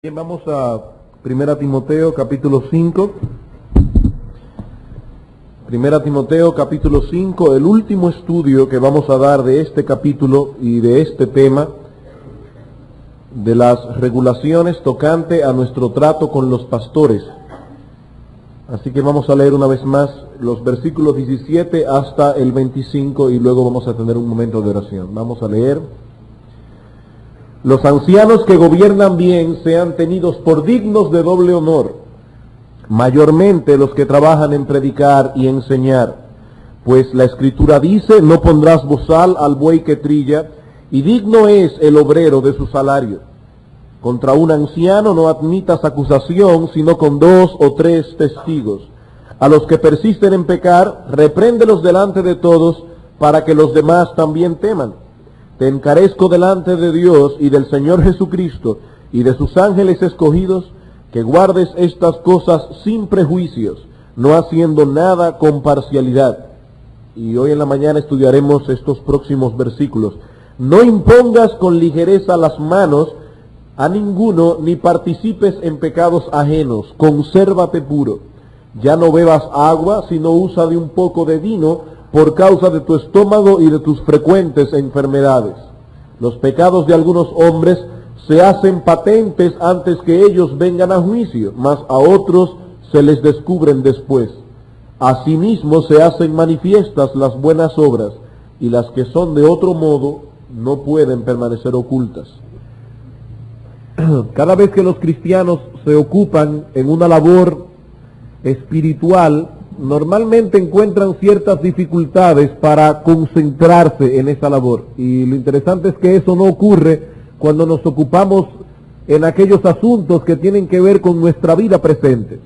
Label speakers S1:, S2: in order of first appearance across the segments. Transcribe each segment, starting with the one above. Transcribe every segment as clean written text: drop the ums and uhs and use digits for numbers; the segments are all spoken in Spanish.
S1: Bien, vamos a 1 Timoteo capítulo 5. 1 Timoteo capítulo 5, el último estudio que vamos a dar de este capítulo y de este tema, de las regulaciones tocante a nuestro trato con los pastores. Así que vamos a leer una vez más los versículos 17 hasta el 25 y luego vamos a tener un momento de oración. Vamos a leer. Los ancianos que gobiernan bien sean tenidos por dignos de doble honor, mayormente los que trabajan en predicar y enseñar, pues la Escritura dice: no pondrás bozal al buey que trilla, y digno es el obrero de su salario. Contra un anciano no admitas acusación, sino con 2 o 3 testigos. A los que persisten en pecar, repréndelos delante de todos, para que los demás también teman. Te encarezco delante de Dios y del Señor Jesucristo y de sus ángeles escogidos, que guardes estas cosas sin prejuicios, no haciendo nada con parcialidad. Y hoy en la mañana estudiaremos estos próximos versículos. No impongas con ligereza las manos a ninguno, ni participes en pecados ajenos. Consérvate puro. Ya no bebas agua, sino usa de un poco de vino, por causa de tu estómago y de tus frecuentes enfermedades. Los pecados de algunos hombres se hacen patentes antes que ellos vengan a juicio, mas a otros se les descubren después. Asimismo se hacen manifiestas las buenas obras, y las que son de otro modo no pueden permanecer ocultas. Cada vez que los cristianos se ocupan en una labor espiritual, normalmente encuentran ciertas dificultades para concentrarse en esa labor. Y lo interesante es que eso no ocurre cuando nos ocupamos en aquellos asuntos que tienen que ver con nuestra vida presente.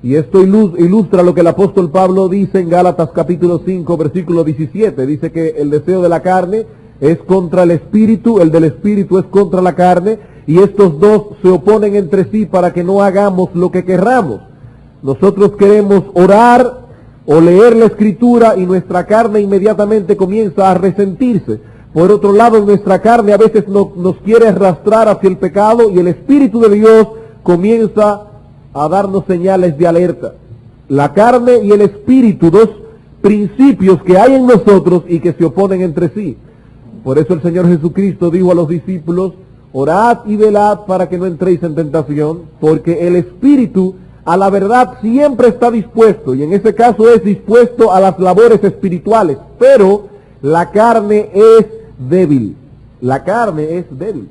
S1: Y esto ilustra lo que el apóstol Pablo dice en Gálatas capítulo 5, versículo 17. Dice que el deseo de la carne es contra el espíritu, el del espíritu es contra la carne, y estos dos se oponen entre sí para que no hagamos lo que querramos. Nosotros queremos orar o leer la Escritura y nuestra carne inmediatamente comienza a resentirse. Por otro lado, nuestra carne a veces nos quiere arrastrar hacia el pecado, y el Espíritu de Dios comienza a darnos señales de alerta. La carne y el Espíritu, dos principios que hay en nosotros y que se oponen entre sí. Por eso el Señor Jesucristo dijo a los discípulos: orad y velad para que no entréis en tentación, porque el Espíritu a la verdad siempre está dispuesto, y en ese caso es dispuesto a las labores espirituales, pero la carne es débil. La carne es débil.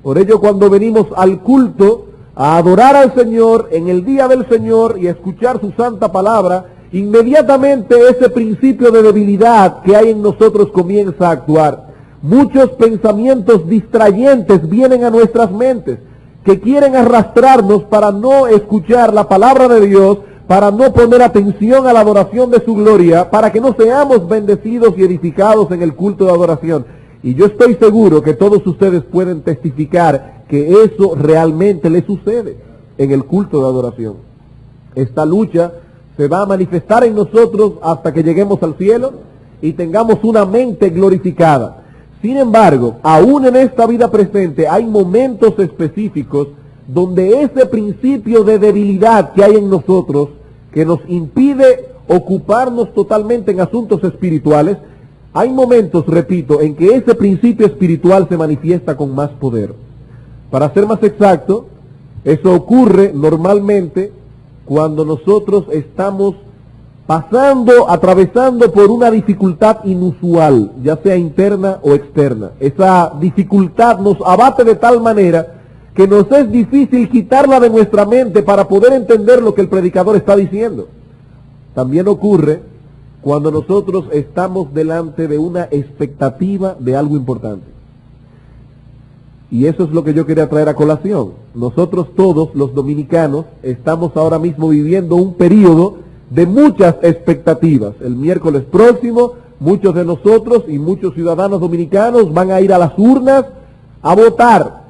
S1: Por ello, cuando venimos al culto a adorar al Señor en el día del Señor y a escuchar su santa palabra, inmediatamente ese principio de debilidad que hay en nosotros comienza a actuar. Muchos pensamientos distrayentes vienen a nuestras mentes, que quieren arrastrarnos para no escuchar la palabra de Dios, para no poner atención a la adoración de su gloria, para que no seamos bendecidos y edificados en el culto de adoración. Y yo estoy seguro que todos ustedes pueden testificar que eso realmente les sucede en el culto de adoración. Esta lucha se va a manifestar en nosotros hasta que lleguemos al cielo y tengamos una mente glorificada. Sin embargo, aún en esta vida presente hay momentos específicos donde ese principio de debilidad que hay en nosotros, que nos impide ocuparnos totalmente en asuntos espirituales, hay momentos, repito, en que ese principio espiritual se manifiesta con más poder. Para ser más exacto, eso ocurre normalmente cuando nosotros estamos atravesando por una dificultad inusual, ya sea interna o externa. Esa dificultad nos abate de tal manera que nos es difícil quitarla de nuestra mente para poder entender lo que el predicador está diciendo. También ocurre cuando nosotros estamos delante de una expectativa de algo importante. Y eso es lo que yo quería traer a colación. Nosotros todos, los dominicanos, estamos ahora mismo viviendo un periodo de muchas expectativas. El miércoles próximo, muchos de nosotros y muchos ciudadanos dominicanos van a ir a las urnas a votar.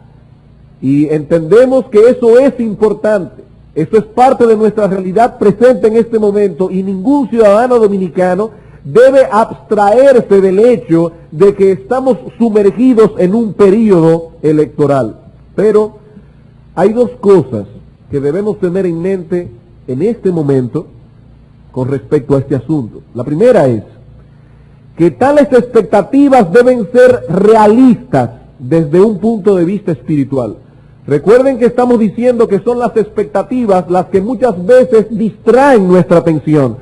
S1: Y entendemos que eso es importante. Eso es parte de nuestra realidad presente en este momento, y ningún ciudadano dominicano debe abstraerse del hecho de que estamos sumergidos en un periodo electoral. Pero Hay dos cosas que debemos tener en mente en este momento con respecto a este asunto. La primera es que tales expectativas deben ser realistas desde un punto de vista espiritual. Recuerden que estamos diciendo que son las expectativas las que muchas veces distraen nuestra atención.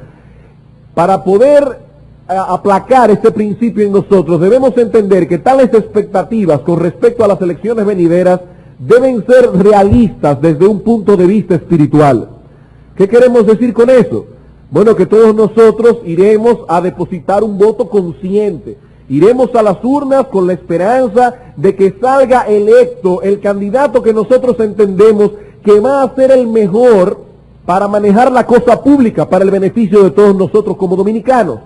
S1: Para poder aplacar este principio en nosotros, debemos entender que tales expectativas con respecto a las elecciones venideras deben ser realistas desde un punto de vista espiritual. ¿Qué queremos decir con eso? Bueno, que todos nosotros iremos a depositar un voto consciente. Iremos a las urnas con la esperanza de que salga electo el candidato que nosotros entendemos que va a ser el mejor para manejar la cosa pública, para el beneficio de todos nosotros como dominicanos.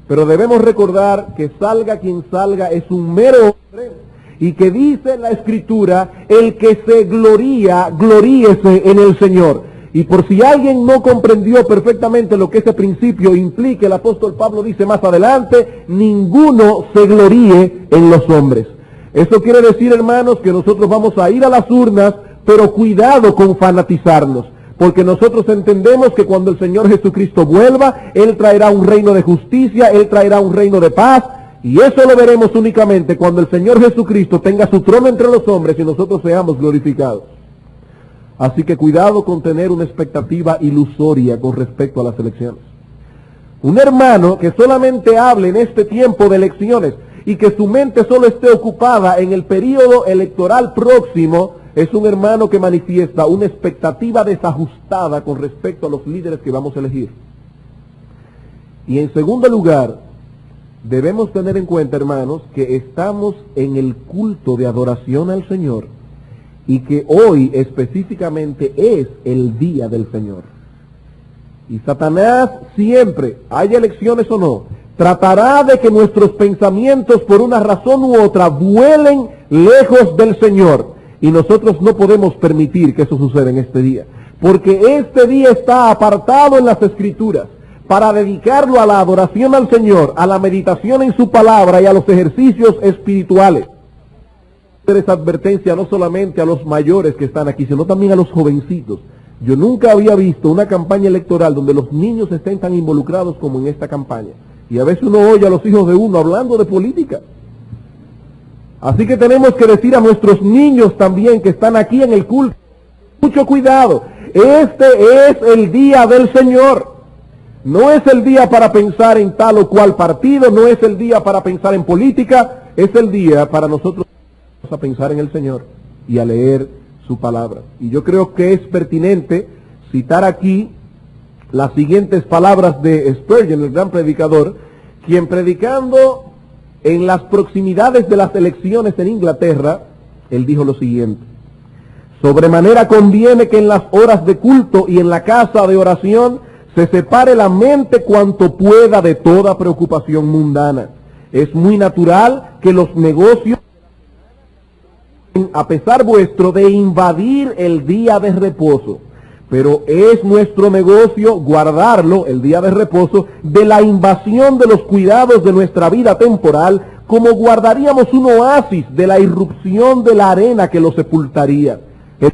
S1: Pero debemos recordar que salga quien salga es un mero hombre, y que dice la Escritura, el que se gloría, gloríese en el Señor. Y por si alguien no comprendió perfectamente lo que ese principio implica, el apóstol Pablo dice más adelante, ninguno se gloríe en los hombres. Eso quiere decir, hermanos, que nosotros vamos a ir a las urnas, pero cuidado con fanatizarnos, porque nosotros entendemos que cuando el Señor Jesucristo vuelva, Él traerá un reino de justicia, Él traerá un reino de paz, y eso lo veremos únicamente cuando el Señor Jesucristo tenga su trono entre los hombres y nosotros seamos glorificados. Así que cuidado con tener una expectativa ilusoria con respecto a las elecciones. Un hermano que solamente hable en este tiempo de elecciones y que su mente solo esté ocupada en el periodo electoral próximo, es un hermano que manifiesta una expectativa desajustada con respecto a los líderes que vamos a elegir. Y en segundo lugar, debemos tener en cuenta, hermanos, que estamos en el culto de adoración al Señor y que hoy específicamente es el día del Señor. Y Satanás siempre, haya elecciones o no, tratará de que nuestros pensamientos por una razón u otra vuelen lejos del Señor. Y nosotros no podemos permitir que eso suceda en este día, porque este día está apartado en las Escrituras para dedicarlo a la adoración al Señor, a la meditación en su palabra y a los ejercicios espirituales. Esa advertencia no solamente a los mayores que están aquí, sino también a los jovencitos. Yo nunca había visto una campaña electoral donde los niños estén tan involucrados como en esta campaña. Y a veces uno oye a los hijos de uno hablando de política. Así que tenemos que decir a nuestros niños también que están aquí en el culto, mucho cuidado, este es el día del Señor. No es el día para pensar en tal o cual partido, no es el día para pensar en política, es el día para nosotros a pensar en el Señor y a leer su palabra. Y yo creo que es pertinente citar aquí las siguientes palabras de Spurgeon, el gran predicador, quien predicando en las proximidades de las elecciones en Inglaterra, él dijo lo siguiente: sobremanera conviene que en las horas de culto y en la casa de oración se separe la mente cuanto pueda de toda preocupación mundana. Es muy natural que los negocios, a pesar vuestro, de invadir el día de reposo, pero es nuestro negocio guardarlo, el día de reposo, de la invasión de los cuidados de nuestra vida temporal, como guardaríamos un oasis de la irrupción de la arena que lo sepultaría. El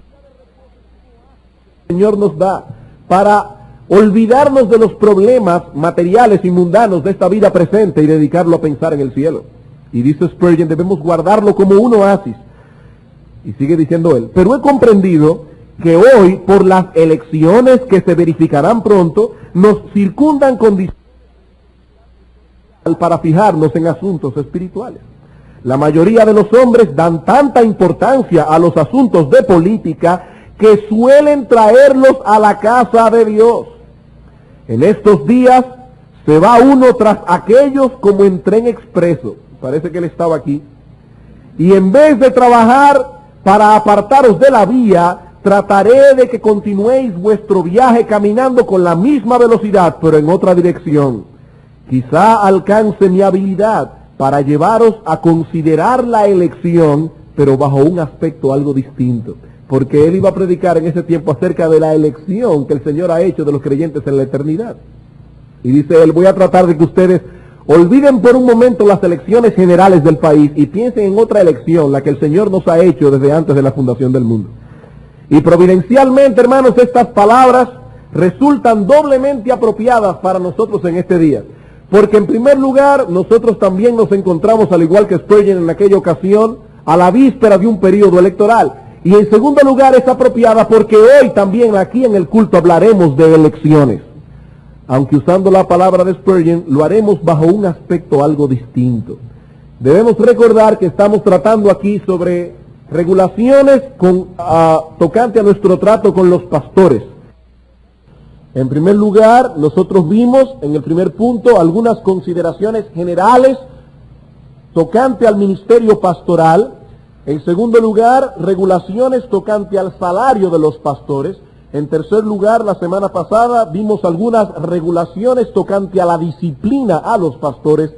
S1: Señor nos da para olvidarnos de los problemas materiales y mundanos de esta vida presente y dedicarlo a pensar en el cielo. Y dice Spurgeon, debemos guardarlo como un oasis. Y sigue diciendo él, pero he comprendido que hoy, por las elecciones que se verificarán pronto, nos circundan condiciones para fijarnos en asuntos espirituales. La mayoría de los hombres dan tanta importancia a los asuntos de política que suelen traerlos a la casa de Dios. En estos días se va uno tras aquellos como en tren expreso. Parece que él estaba aquí. Y en vez de trabajar para apartaros de la vía, trataré de que continuéis vuestro viaje caminando con la misma velocidad, pero en otra dirección. Quizá alcance mi habilidad para llevaros a considerar la elección, pero bajo un aspecto algo distinto. Porque él iba a predicar en ese tiempo acerca de la elección que el Señor ha hecho de los creyentes en la eternidad. Y dice él, voy a tratar de que ustedes olviden por un momento las elecciones generales del país y piensen en otra elección, la que el Señor nos ha hecho desde antes de la fundación del mundo. Y providencialmente, hermanos, estas palabras resultan doblemente apropiadas para nosotros en este día. Porque en primer lugar, nosotros también nos encontramos, al igual que Spurgeon en aquella ocasión, a la víspera de un periodo electoral. Y en segundo lugar es apropiada porque hoy también aquí en el culto hablaremos de elecciones. Aunque usando la palabra de Spurgeon, lo haremos bajo un aspecto algo distinto. Debemos recordar que estamos tratando aquí sobre regulaciones tocante a nuestro trato con los pastores. En primer lugar, nosotros vimos en el primer punto algunas consideraciones generales tocante al ministerio pastoral. En segundo lugar, regulaciones tocante al salario de los pastores. En tercer lugar, la semana pasada vimos algunas regulaciones tocante a la disciplina a los pastores.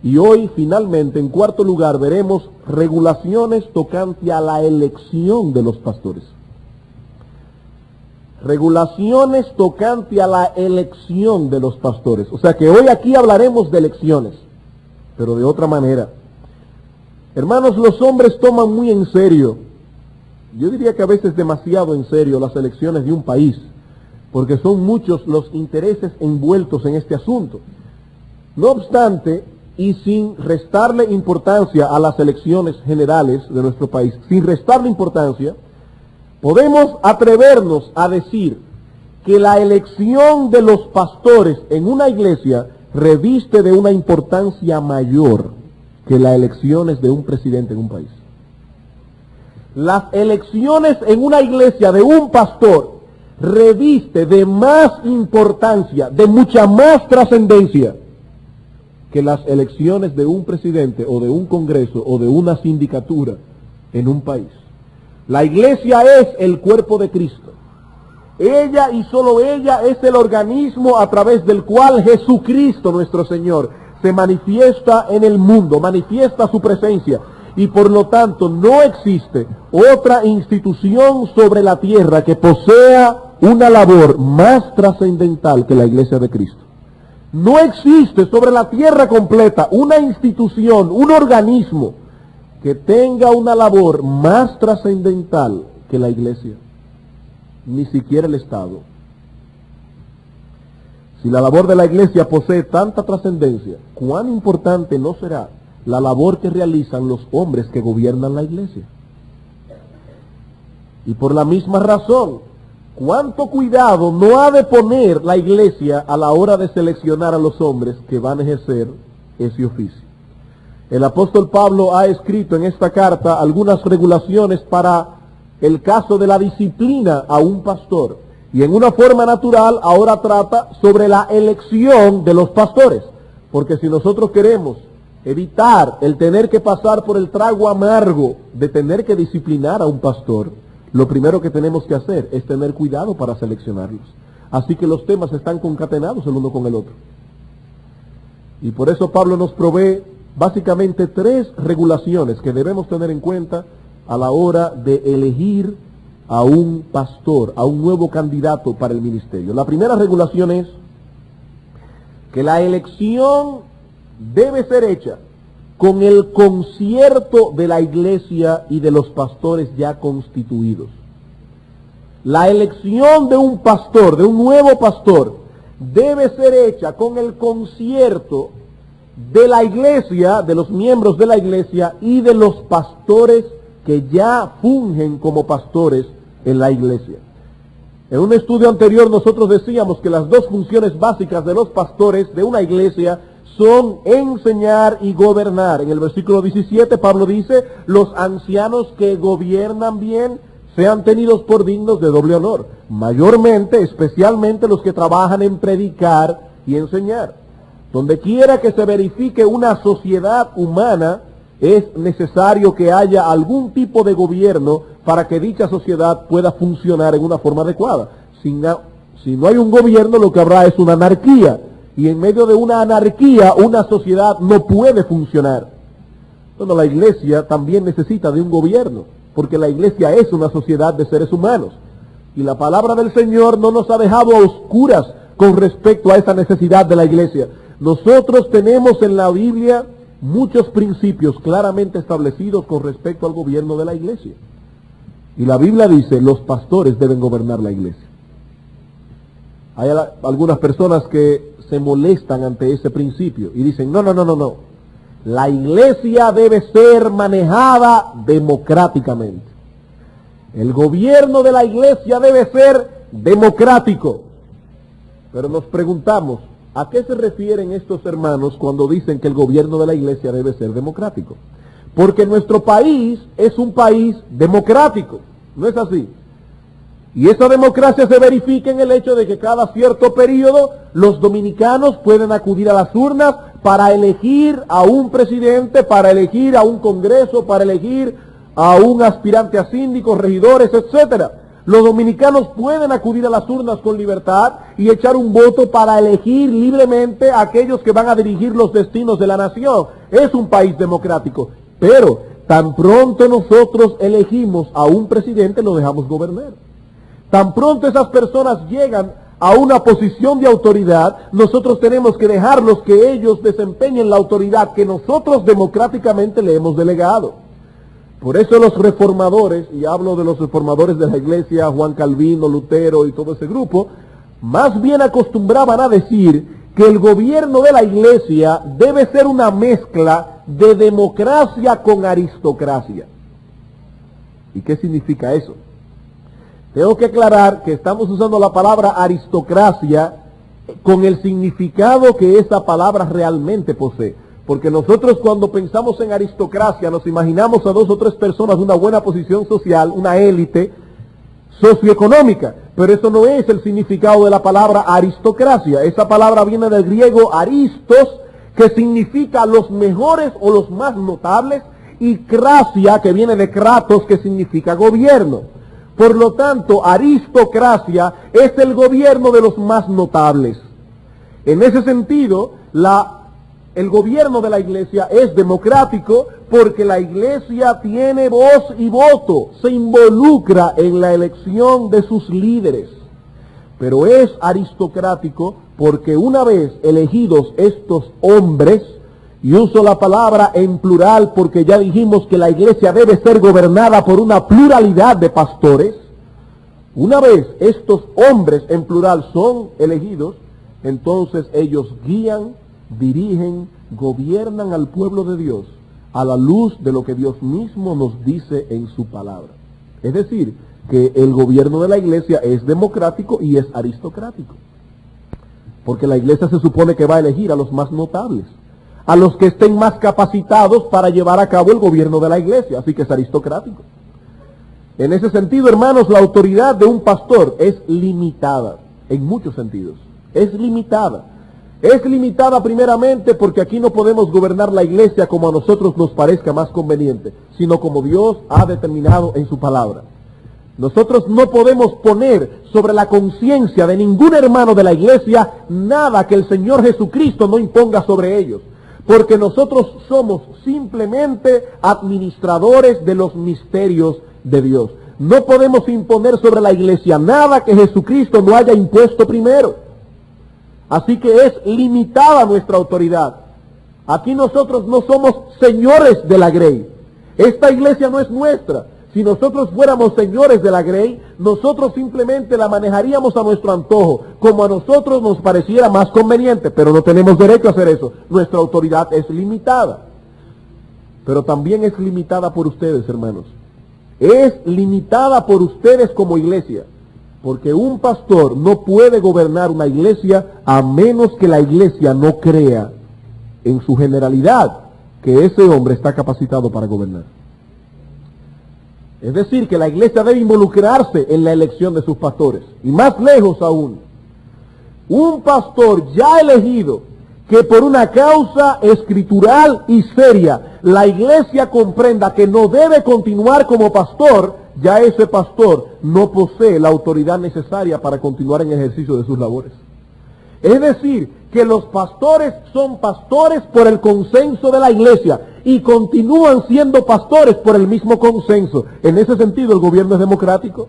S1: Y hoy, finalmente, en cuarto lugar, veremos regulaciones tocante a la elección de los pastores. Regulaciones tocante a la elección de los pastores. O sea que hoy aquí hablaremos de elecciones, pero de otra manera. Hermanos, los hombres toman muy en serio, yo diría que a veces demasiado en serio, las elecciones de un país, porque son muchos los intereses envueltos en este asunto. No obstante, y sin restarle importancia a las elecciones generales de nuestro país, sin restarle importancia, podemos atrevernos a decir que la elección de los pastores en una iglesia reviste de una importancia mayor que las elecciones de un presidente en un país. Las elecciones en una iglesia de un pastor reviste de más importancia, de mucha más trascendencia que las elecciones de un presidente o de un congreso o de una sindicatura en un país. La iglesia es el cuerpo de Cristo. Ella y solo ella es el organismo a través del cual Jesucristo nuestro Señor se manifiesta en el mundo, manifiesta su presencia. Y por lo tanto no existe otra institución sobre la tierra que posea una labor más trascendental que la iglesia de Cristo. No existe sobre la tierra completa una institución, un organismo que tenga una labor más trascendental que la iglesia, ni siquiera el Estado. Si la labor de la iglesia posee tanta trascendencia, ¿cuán importante no será la labor que realizan los hombres que gobiernan la iglesia? Y por la misma razón, ¿cuánto cuidado no ha de poner la iglesia a la hora de seleccionar a los hombres que van a ejercer ese oficio? El apóstol Pablo ha escrito en esta carta algunas regulaciones para el caso de la disciplina a un pastor. Y en una forma natural ahora trata sobre la elección de los pastores. Porque si nosotros queremos evitar el tener que pasar por el trago amargo de tener que disciplinar a un pastor, lo primero que tenemos que hacer es tener cuidado para seleccionarlos. Así que los temas están concatenados el uno con el otro. Y por eso Pablo nos provee básicamente 3 regulaciones que debemos tener en cuenta a la hora de elegir a un pastor, a un nuevo candidato para el ministerio. La primera regulación es que la elección debe ser hecha con el concierto de la iglesia y de los pastores ya constituidos. La elección de un pastor, de un nuevo pastor, debe ser hecha con el concierto de la iglesia, de los miembros de la iglesia y de los pastores que ya fungen como pastores en la iglesia. En un estudio anterior nosotros decíamos que las 2 funciones básicas de los pastores de una iglesia son enseñar y gobernar. En el versículo 17 Pablo dice, los ancianos que gobiernan bien sean tenidos por dignos de doble honor, mayormente, especialmente los que trabajan en predicar y enseñar. Donde quiera que se verifique una sociedad humana, es necesario que haya algún tipo de gobierno para que dicha sociedad pueda funcionar en una forma adecuada. Si no hay un gobierno, lo que habrá es una anarquía. Y en medio de una anarquía, una sociedad no puede funcionar. Bueno, la iglesia también necesita de un gobierno, porque la iglesia es una sociedad de seres humanos. Y la palabra del Señor no nos ha dejado a oscuras con respecto a esa necesidad de la iglesia. Nosotros tenemos en la Biblia muchos principios claramente establecidos con respecto al gobierno de la iglesia. Y la Biblia dice, los pastores deben gobernar la iglesia. Hay algunas personas que se molestan ante ese principio y dicen, no. La iglesia debe ser manejada democráticamente. El gobierno de la iglesia debe ser democrático. Pero nos preguntamos, ¿a qué se refieren estos hermanos cuando dicen que el gobierno de la iglesia debe ser democrático? Porque nuestro país es un país democrático, ¿no es así? Y esa democracia se verifica en el hecho de que cada cierto periodo los dominicanos pueden acudir a las urnas para elegir a un presidente, para elegir a un congreso, para elegir a un aspirante a síndicos, regidores, etcétera. Los dominicanos pueden acudir a las urnas con libertad y echar un voto para elegir libremente a aquellos que van a dirigir los destinos de la nación. Es un país democrático, pero tan pronto nosotros elegimos a un presidente, lo dejamos gobernar. Tan pronto esas personas llegan a una posición de autoridad, nosotros tenemos que dejarlos que ellos desempeñen la autoridad que nosotros democráticamente le hemos delegado. Por eso los reformadores, y hablo de los reformadores de la iglesia, Juan Calvino, Lutero y todo ese grupo, más bien acostumbraban a decir que el gobierno de la iglesia debe ser una mezcla de democracia con aristocracia. ¿Y qué significa eso? Tengo que aclarar que estamos usando la palabra aristocracia con el significado que esa palabra realmente posee. Porque nosotros cuando pensamos en aristocracia nos imaginamos a 2 o 3 personas de una buena posición social, una élite socioeconómica. Pero eso no es el significado de la palabra aristocracia. Esa palabra viene del griego aristos, que significa los mejores o los más notables, y cracia, que viene de kratos, que significa gobierno. Por lo tanto, aristocracia es el gobierno de los más notables. En ese sentido, el gobierno de la iglesia es democrático porque la iglesia tiene voz y voto, se involucra en la elección de sus líderes. Pero es aristocrático porque una vez elegidos estos hombres, y uso la palabra en plural porque ya dijimos que la iglesia debe ser gobernada por una pluralidad de pastores, una vez estos hombres en plural son elegidos, entonces ellos guían, dirigen, gobiernan al pueblo de Dios a la luz de lo que Dios mismo nos dice en su palabra. Es decir, que el gobierno de la iglesia es democrático y es aristocrático. Porque la iglesia se supone que va a elegir a los más notables, a los que estén más capacitados para llevar a cabo el gobierno de la iglesia, así que es aristocrático. En ese sentido, hermanos, la autoridad de un pastor es limitada, en muchos sentidos. Es limitada. Es limitada primeramente porque aquí no podemos gobernar la iglesia como a nosotros nos parezca más conveniente, sino como Dios ha determinado en su palabra. Nosotros no podemos poner sobre la conciencia de ningún hermano de la iglesia nada que el Señor Jesucristo no imponga sobre ellos, porque nosotros somos simplemente administradores de los misterios de Dios. No podemos imponer sobre la iglesia nada que Jesucristo no haya impuesto primero. Así que es limitada nuestra autoridad. Aquí nosotros no somos señores de la grey. Esta iglesia no es nuestra. Si nosotros fuéramos señores de la grey, nosotros simplemente la manejaríamos a nuestro antojo, como a nosotros nos pareciera más conveniente, pero no tenemos derecho a hacer eso. Nuestra autoridad es limitada. Pero también es limitada por ustedes, hermanos. Es limitada por ustedes como iglesia. Porque un pastor no puede gobernar una iglesia a menos que la iglesia no crea en su generalidad que ese hombre está capacitado para gobernar. Es decir, que la iglesia debe involucrarse en la elección de sus pastores. Y más lejos aún, un pastor ya elegido que por una causa escritural y seria la iglesia comprenda que no debe continuar como pastor, ya ese pastor no posee la autoridad necesaria para continuar en ejercicio de sus labores. Es decir, que los pastores son pastores por el consenso de la iglesia y continúan siendo pastores por el mismo consenso. En ese sentido, el gobierno es democrático.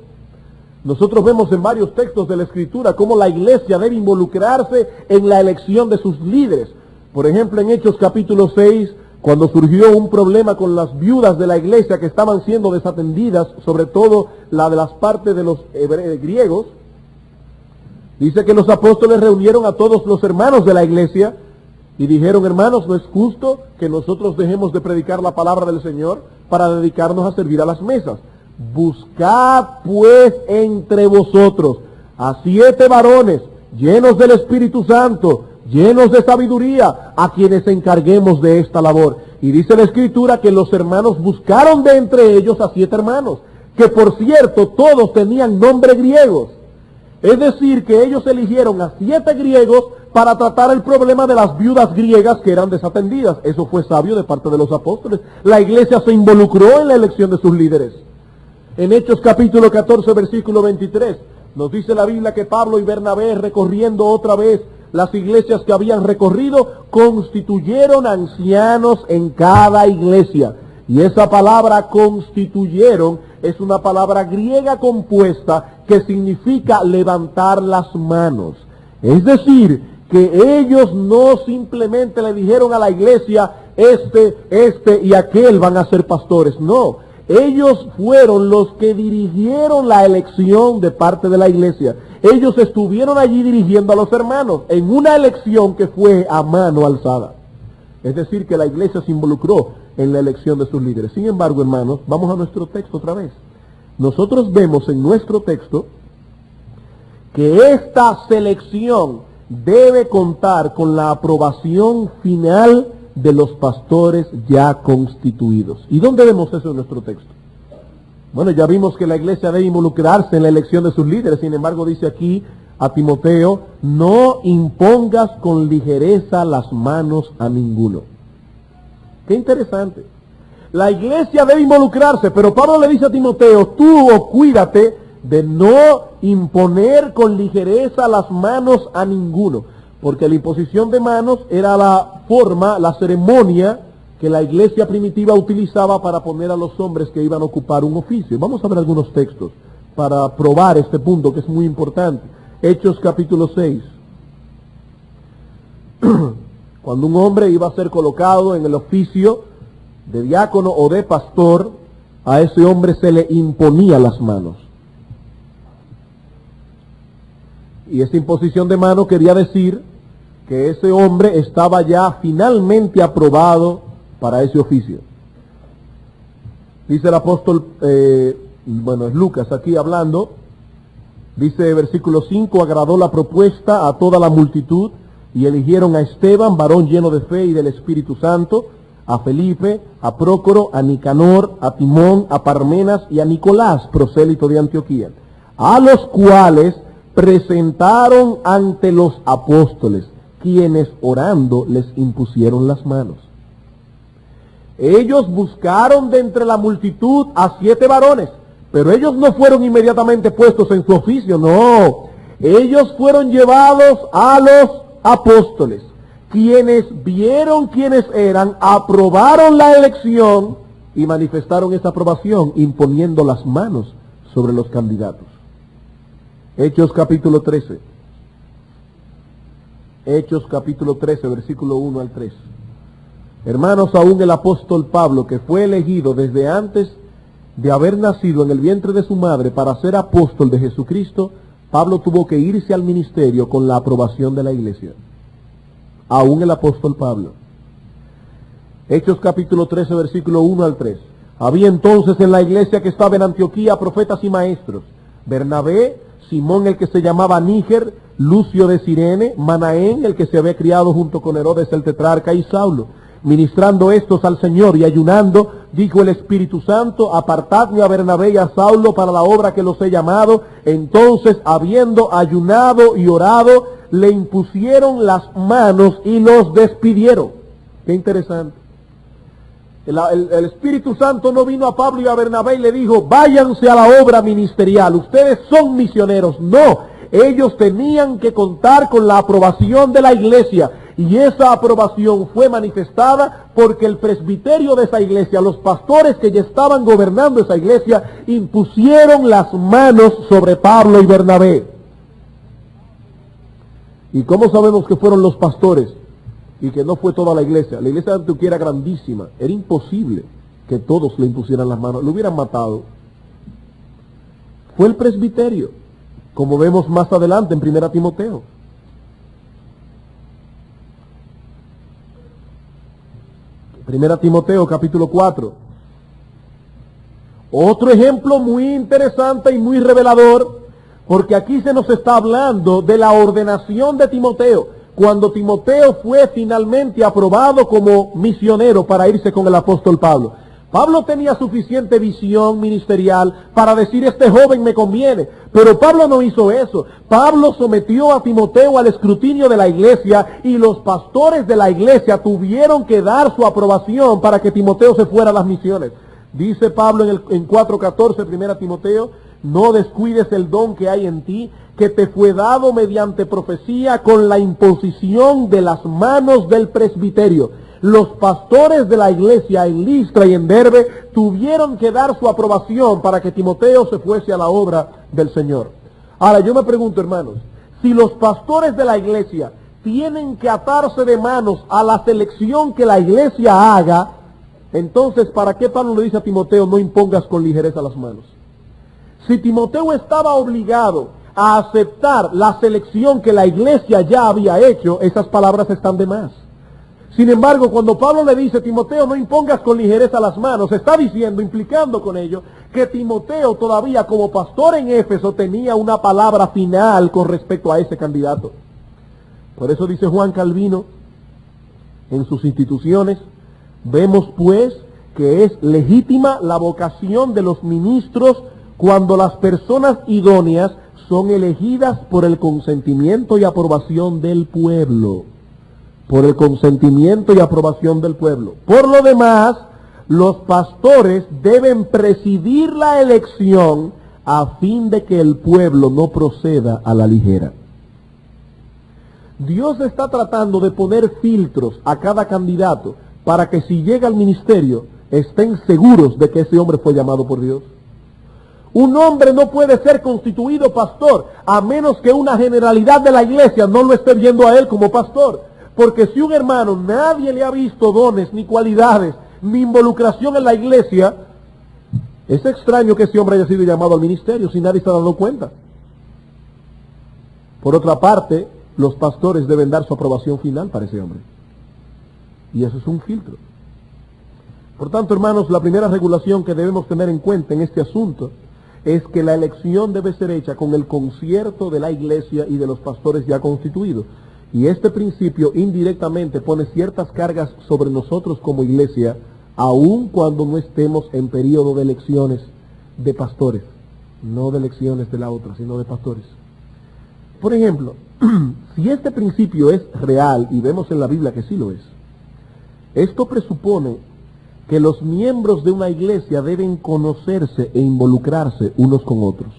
S1: Nosotros vemos en varios textos de la Escritura cómo la iglesia debe involucrarse en la elección de sus líderes. Por ejemplo, en Hechos capítulo 6, cuando surgió un problema con las viudas de la iglesia que estaban siendo desatendidas, sobre todo la de las partes de los griegos, dice que los apóstoles reunieron a todos los hermanos de la iglesia y dijeron: hermanos, no es justo que nosotros dejemos de predicar la palabra del Señor para dedicarnos a servir a las mesas. Buscad pues entre vosotros a 7 varones llenos del Espíritu Santo, llenos de sabiduría, a quienes encarguemos de esta labor. Y dice la Escritura que los hermanos buscaron de entre ellos a 7 hermanos, que por cierto todos tenían nombres griegos. Es decir, que ellos eligieron a 7 griegos para tratar el problema de las viudas griegas que eran desatendidas. Eso fue sabio de parte de los apóstoles. La iglesia se involucró en la elección de sus líderes. En Hechos capítulo 14, versículo 23, nos dice la Biblia que Pablo y Bernabé, recorriendo otra vez las iglesias que habían recorrido, constituyeron ancianos en cada iglesia. Y esa palabra constituyeron es una palabra griega compuesta que significa levantar las manos. Es decir, que ellos no simplemente le dijeron a la iglesia: este y aquel van a ser pastores. No. Ellos fueron los que dirigieron la elección de parte de la iglesia. Ellos estuvieron allí dirigiendo a los hermanos en una elección que fue a mano alzada. Es decir, que la iglesia se involucró en la elección de sus líderes. Sin embargo, hermanos, vamos a nuestro texto otra vez. Nosotros vemos en nuestro texto que esta selección debe contar con la aprobación final de los pastores ya constituidos. ¿Y dónde vemos eso en nuestro texto? Bueno, ya vimos que la iglesia debe involucrarse en la elección de sus líderes. Sin embargo, dice aquí a Timoteo: no impongas con ligereza las manos a ninguno. Qué interesante. La iglesia debe involucrarse, pero Pablo le dice a Timoteo: tú cuídate de no imponer con ligereza las manos a ninguno. Porque la imposición de manos era la forma, la ceremonia que la iglesia primitiva utilizaba para poner a los hombres que iban a ocupar un oficio. Vamos a ver algunos textos para probar este punto que es muy importante. Hechos capítulo 6. Cuando un hombre iba a ser colocado en el oficio de diácono o de pastor, a ese hombre se le imponía las manos. Y esa imposición de mano quería decir que ese hombre estaba ya finalmente aprobado para ese oficio. Dice el apóstol, es Lucas aquí hablando, dice versículo 5: agradó la propuesta a toda la multitud y eligieron a Esteban, varón lleno de fe y del Espíritu Santo, a Felipe, a Prócoro, a Nicanor, a Timón, a Parmenas y a Nicolás, prosélito de Antioquía, a los cuales presentaron ante los apóstoles, quienes orando les impusieron las manos. Ellos buscaron de entre la multitud a 7 varones, pero ellos no fueron inmediatamente puestos en su oficio, no. Ellos fueron llevados a los apóstoles, quienes vieron quiénes eran, aprobaron la elección y manifestaron esa aprobación imponiendo las manos sobre los candidatos. Hechos capítulo 13. Hechos capítulo 13, versículo 1 al 3. Hermanos, aún el apóstol Pablo, que fue elegido desde antes de haber nacido en el vientre de su madre para ser apóstol de Jesucristo, Pablo tuvo que irse al ministerio con la aprobación de la iglesia. Aún el apóstol Pablo. Hechos capítulo 13, versículo 1 al 3. Había entonces en la iglesia que estaba en Antioquía profetas y maestros: Bernabé, Simón el que se llamaba Níger, Lucio de Cirene, Manaén el que se había criado junto con Herodes el tetrarca, y Saulo. Ministrando estos al Señor y ayunando, dijo el Espíritu Santo: apartadme a Bernabé y a Saulo para la obra que los he llamado. Entonces, habiendo ayunado y orado, le impusieron las manos y los despidieron. Qué interesante. El Espíritu Santo no vino a Pablo y a Bernabé y le dijo: váyanse a la obra ministerial, ustedes son misioneros. No, ellos tenían que contar con la aprobación de la iglesia, y esa aprobación fue manifestada porque el presbiterio de esa iglesia, los pastores que ya estaban gobernando esa iglesia, impusieron las manos sobre Pablo y Bernabé. ¿Y cómo sabemos que fueron los pastores? y que no fue toda la iglesia. La iglesia de Antioquía era grandísima, era imposible que todos le impusieran las manos, lo hubieran matado. Fue el presbiterio, como vemos más adelante en 1 Timoteo. Primera Timoteo capítulo 4. Otro ejemplo muy interesante y muy revelador, porque aquí se nos está hablando de la ordenación de Timoteo, cuando Timoteo fue finalmente aprobado como misionero para irse con el apóstol Pablo. Pablo tenía suficiente visión ministerial para decir, este joven me conviene, pero Pablo no hizo eso. Pablo sometió a Timoteo al escrutinio de la iglesia y los pastores de la iglesia tuvieron que dar su aprobación para que Timoteo se fuera a las misiones. Dice Pablo en 4:14, 1 Timoteo, no descuides el don que hay en ti, que te fue dado mediante profecía con la imposición de las manos del presbiterio. Los pastores de la iglesia en Listra y en Derbe tuvieron que dar su aprobación para que Timoteo se fuese a la obra del Señor. Ahora yo me pregunto, hermanos, si los pastores de la iglesia tienen que atarse de manos a la selección que la iglesia haga, entonces ¿para qué Pablo le dice a Timoteo, no impongas con ligereza las manos? Si Timoteo estaba obligado a aceptar la selección que la iglesia ya había hecho, esas palabras están de más. Sin embargo, cuando Pablo le dice, Timoteo, no impongas con ligereza las manos, está diciendo, implicando con ello, que Timoteo todavía como pastor en Éfeso tenía una palabra final con respecto a ese candidato. Por eso dice Juan Calvino, en sus instituciones, vemos pues que es legítima la vocación de los ministros cuando las personas idóneas son elegidas por el consentimiento y aprobación del pueblo. Por el consentimiento y aprobación del pueblo. Por lo demás, los pastores deben presidir la elección a fin de que el pueblo no proceda a la ligera. Dios está tratando de poner filtros a cada candidato para que si llega al ministerio estén seguros de que ese hombre fue llamado por Dios. Un hombre no puede ser constituido pastor a menos que una generalidad de la iglesia no lo esté viendo a él como pastor. Porque si un hermano nadie le ha visto dones, ni cualidades, ni involucración en la iglesia, es extraño que ese hombre haya sido llamado al ministerio si nadie está dando cuenta. Por otra parte, los pastores deben dar su aprobación final para ese hombre. Y eso es un filtro. Por tanto, hermanos, la primera regulación que debemos tener en cuenta en este asunto es que la elección debe ser hecha con el concierto de la iglesia y de los pastores ya constituidos. Y este principio indirectamente pone ciertas cargas sobre nosotros como iglesia, aun cuando no estemos en periodo de elecciones de pastores, no de elecciones de la otra, sino de pastores. Por ejemplo, si este principio es real, y vemos en la Biblia que sí lo es, esto presupone que los miembros de una iglesia deben conocerse e involucrarse unos con otros.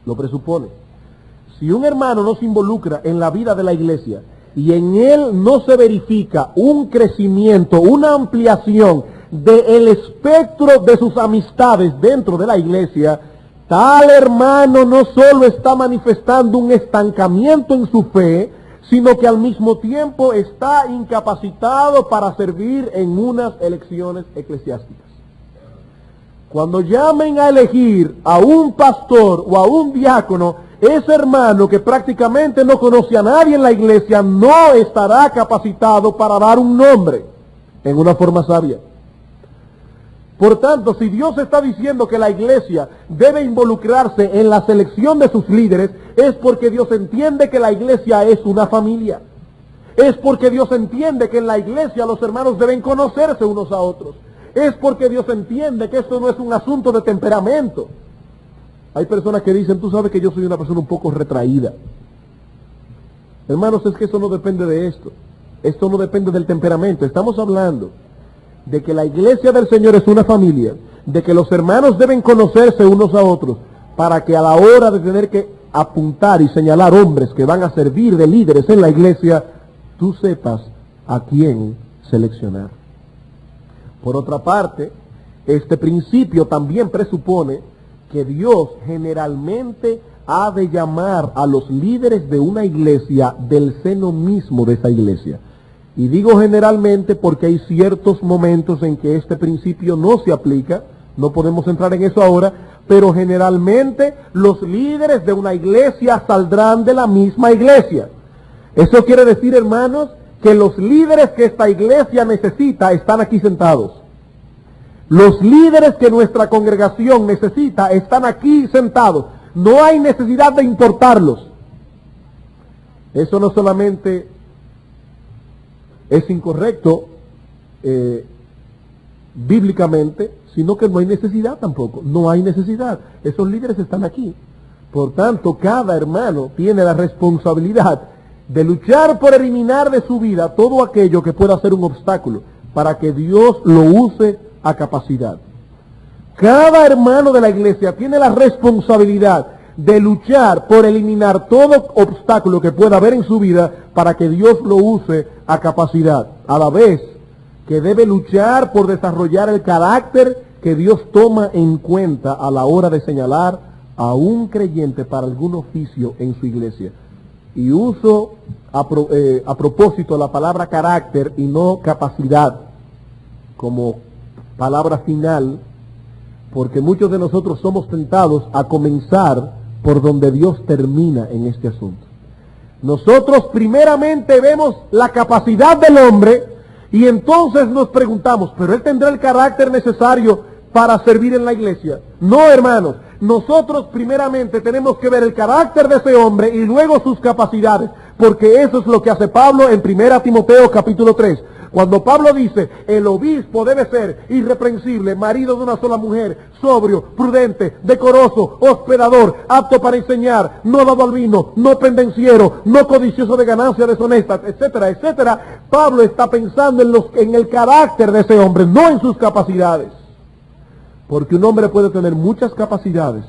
S1: Lo presupone. Si un hermano no se involucra en la vida de la iglesia y en él no se verifica un crecimiento, una ampliación del espectro de sus amistades dentro de la iglesia, tal hermano no solo está manifestando un estancamiento en su fe, sino que al mismo tiempo está incapacitado para servir en unas elecciones eclesiásticas. Cuando llamen a elegir a un pastor o a un diácono, ese hermano que prácticamente no conoce a nadie en la iglesia no estará capacitado para dar un nombre en una forma sabia. Por tanto, si Dios está diciendo que la iglesia debe involucrarse en la selección de sus líderes, es porque Dios entiende que la iglesia es una familia. Es porque Dios entiende que en la iglesia los hermanos deben conocerse unos a otros. Es porque Dios entiende que esto no es un asunto de temperamento. Hay personas que dicen, tú sabes que yo soy una persona un poco retraída. Hermanos, es que eso no depende de esto. Esto no depende del temperamento. Estamos hablando de que la iglesia del Señor es una familia, de que los hermanos deben conocerse unos a otros, para que a la hora de tener que apuntar y señalar hombres que van a servir de líderes en la iglesia, tú sepas a quién seleccionar. Por otra parte, este principio también presupone que Dios generalmente ha de llamar a los líderes de una iglesia del seno mismo de esa iglesia. Y digo generalmente porque hay ciertos momentos en que este principio no se aplica, no podemos entrar en eso ahora, pero generalmente los líderes de una iglesia saldrán de la misma iglesia. Eso quiere decir, hermanos, que los líderes que esta iglesia necesita están aquí sentados. Los líderes que nuestra congregación necesita están aquí sentados. No hay necesidad de importarlos. Eso no solamente es incorrecto bíblicamente, sino que no hay necesidad tampoco. No hay necesidad. Esos líderes están aquí. Por tanto, cada hermano tiene la responsabilidad de luchar por eliminar de su vida todo aquello que pueda ser un obstáculo para que Dios lo use a capacidad. Cada hermano de la iglesia tiene la responsabilidad de luchar por eliminar todo obstáculo que pueda haber en su vida para que Dios lo use a capacidad, a la vez que debe luchar por desarrollar el carácter que Dios toma en cuenta a la hora de señalar a un creyente para algún oficio en su iglesia. Y uso a propósito la palabra carácter y no capacidad como palabra final, porque muchos de nosotros somos tentados a comenzar por donde Dios termina en este asunto. Nosotros primeramente vemos la capacidad del hombre y entonces nos preguntamos, ¿pero él tendrá el carácter necesario para servir en la iglesia? No, hermanos, nosotros primeramente tenemos que ver el carácter de ese hombre y luego sus capacidades, porque eso es lo que hace Pablo en 1 Timoteo capítulo 3. Cuando Pablo dice, el obispo debe ser irreprensible, marido de una sola mujer, sobrio, prudente, decoroso, hospedador, apto para enseñar, no dado al vino, no pendenciero, no codicioso de ganancias deshonestas, etcétera, etcétera. Pablo está pensando en el carácter de ese hombre, no en sus capacidades. Porque un hombre puede tener muchas capacidades,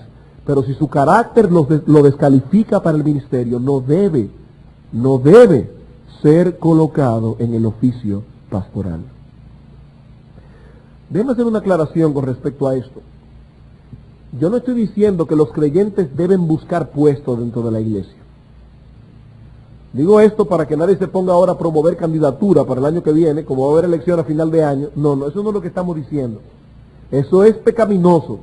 S1: pero si su carácter lo descalifica para el ministerio, no debe ser colocado en el oficio pastoral. Déjame hacer una aclaración con respecto a esto. Yo no estoy diciendo que los creyentes deben buscar puestos dentro de la iglesia. Digo esto para que nadie se ponga ahora a promover candidatura para el año que viene, como va a haber elección a final de año. No, eso no es lo que estamos diciendo. Eso es pecaminoso.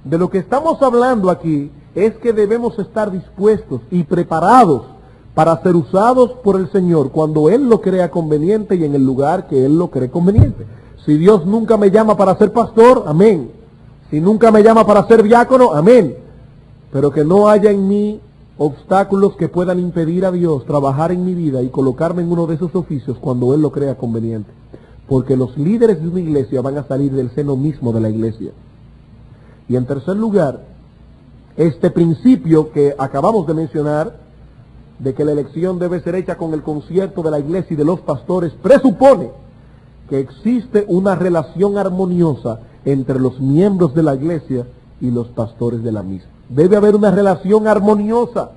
S1: De lo que estamos hablando aquí es que debemos estar dispuestos y preparados para ser usados por el Señor cuando Él lo crea conveniente y en el lugar que Él lo cree conveniente. Si Dios nunca me llama para ser pastor, amén. Si nunca me llama para ser diácono, amén. Pero que no haya en mí obstáculos que puedan impedir a Dios trabajar en mi vida y colocarme en uno de esos oficios cuando Él lo crea conveniente. Porque los líderes de una iglesia van a salir del seno mismo de la iglesia. Y en tercer lugar, este principio que acabamos de mencionar, de que la elección debe ser hecha con el concierto de la iglesia y de los pastores, presupone que existe una relación armoniosa entre los miembros de la iglesia y los pastores de la misma. Debe haber una relación armoniosa.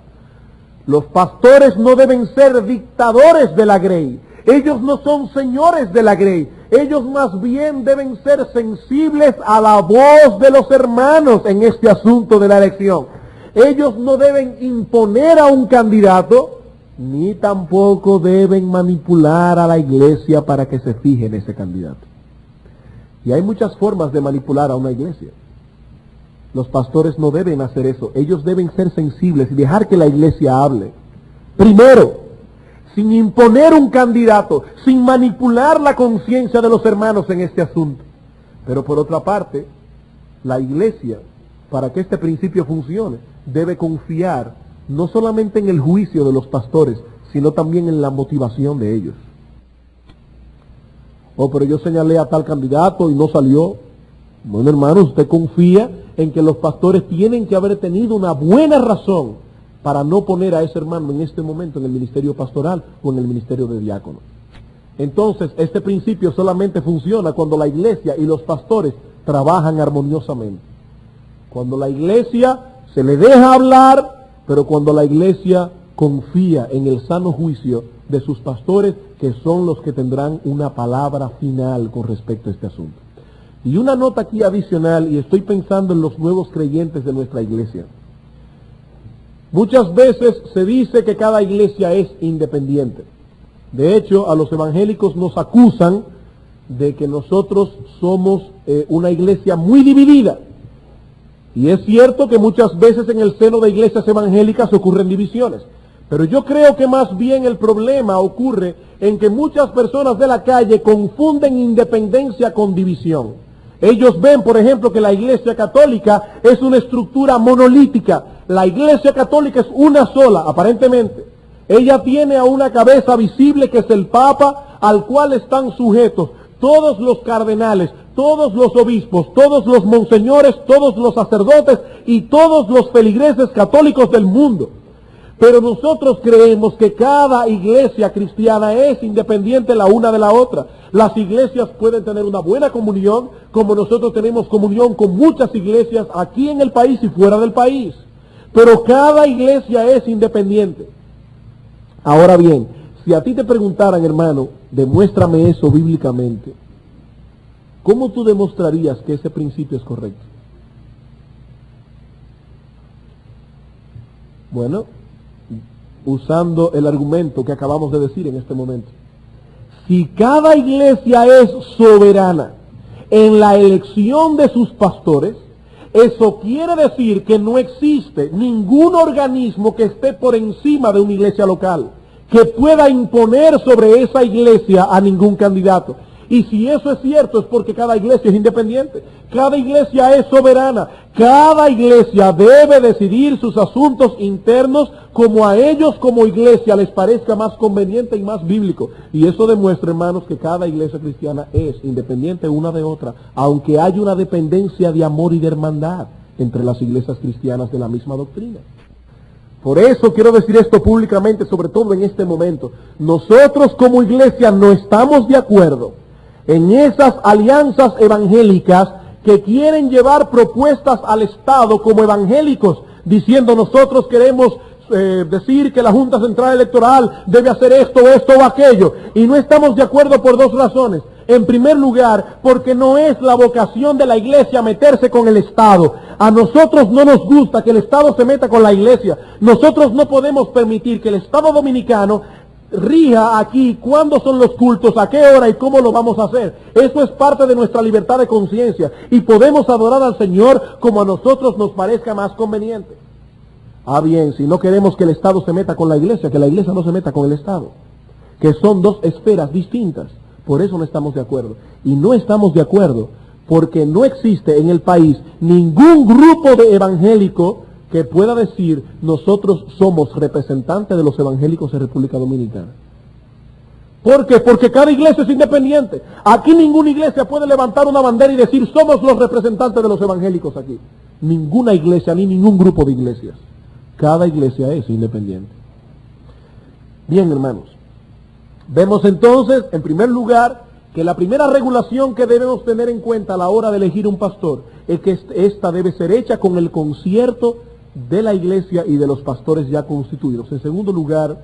S1: Los pastores no deben ser dictadores de la grey. Ellos no son señores de la grey. Ellos más bien deben ser sensibles a la voz de los hermanos en este asunto de la elección. Ellos no deben imponer a un candidato, ni tampoco deben manipular a la iglesia para que se fije en ese candidato. Y hay muchas formas de manipular a una iglesia. Los pastores no deben hacer eso. Ellos deben ser sensibles y dejar que la iglesia hable. Primero, sin imponer un candidato, sin manipular la conciencia de los hermanos en este asunto. Pero por otra parte, la iglesia, para que este principio funcione, debe confiar no solamente en el juicio de los pastores, sino también en la motivación de ellos. Oh, pero yo señalé a tal candidato y no salió. Bueno, hermano, usted confía en que los pastores tienen que haber tenido una buena razón para no poner a ese hermano en este momento en el ministerio pastoral o en el ministerio de diácono. Entonces, este principio solamente funciona cuando la iglesia y los pastores trabajan armoniosamente. Cuando la iglesia se le deja hablar, pero cuando la iglesia confía en el sano juicio de sus pastores, que son los que tendrán una palabra final con respecto a este asunto. Y una nota aquí adicional, y estoy pensando en los nuevos creyentes de nuestra iglesia.
S2: Muchas veces se dice que cada iglesia es independiente. De hecho, a los evangélicos nos acusan de que nosotros somos una iglesia muy dividida. Y es cierto que muchas veces en el seno de iglesias evangélicas ocurren divisiones. Pero yo creo que más bien el problema ocurre en que muchas personas de la calle confunden independencia con división. Ellos ven, por ejemplo, que la iglesia católica es una estructura monolítica. La iglesia católica es una sola, aparentemente. Ella tiene a una cabeza visible que es el Papa, al cual están sujetos todos los cardenales, todos los obispos, todos los monseñores, todos los sacerdotes y todos los feligreses católicos del mundo. Pero nosotros creemos que cada iglesia cristiana es independiente la una de la otra. Las iglesias pueden tener una buena comunión, como nosotros tenemos comunión con muchas iglesias aquí en el país y fuera del país. Pero cada iglesia es independiente. Ahora bien, si a ti te preguntaran, hermano, demuéstrame eso bíblicamente, ¿cómo tú demostrarías que ese principio es correcto? Bueno, usando el argumento que acabamos de decir en este momento. Si cada iglesia es soberana en la elección de sus pastores, eso quiere decir que no existe ningún organismo que esté por encima de una iglesia local, que pueda imponer sobre esa iglesia a ningún candidato. Y si eso es cierto, es porque cada iglesia es independiente, cada iglesia es soberana, cada iglesia debe decidir sus asuntos internos como a ellos como iglesia les parezca más conveniente y más bíblico. Y eso demuestra, hermanos, que cada iglesia cristiana es independiente una de otra, aunque haya una dependencia de amor y de hermandad entre las iglesias cristianas de la misma doctrina. Por eso quiero decir esto públicamente, sobre todo en este momento. Nosotros como iglesia no estamos de acuerdo en esas alianzas evangélicas que quieren llevar propuestas al Estado como evangélicos, diciendo nosotros queremos decir que la Junta Central Electoral debe hacer esto o aquello. Y no estamos de acuerdo por dos razones. En primer lugar, porque no es la vocación de la iglesia meterse con el Estado. A nosotros no nos gusta que el Estado se meta con la iglesia. Nosotros no podemos permitir que el Estado dominicano rija aquí cuándo son los cultos, a qué hora y cómo lo vamos a hacer. Eso es parte de nuestra libertad de conciencia y podemos adorar al Señor como a nosotros nos parezca más conveniente. Ah, bien, si no queremos que el Estado se meta con la iglesia, que la iglesia no se meta con el Estado, que son dos esferas distintas. Por eso no estamos de acuerdo. Y no estamos de acuerdo porque no existe en el país ningún grupo de evangélico que pueda decir nosotros somos representantes de los evangélicos en República Dominicana. ¿Por qué? Porque cada iglesia es independiente. Aquí ninguna iglesia puede levantar una bandera y decir somos los representantes de los evangélicos aquí. Ninguna iglesia ni ningún grupo de iglesias. Cada iglesia es independiente. Bien, hermanos. Vemos entonces, en primer lugar, que la primera regulación que debemos tener en cuenta a la hora de elegir un pastor es que esta debe ser hecha con el concierto de la iglesia y de los pastores ya constituidos. En segundo lugar,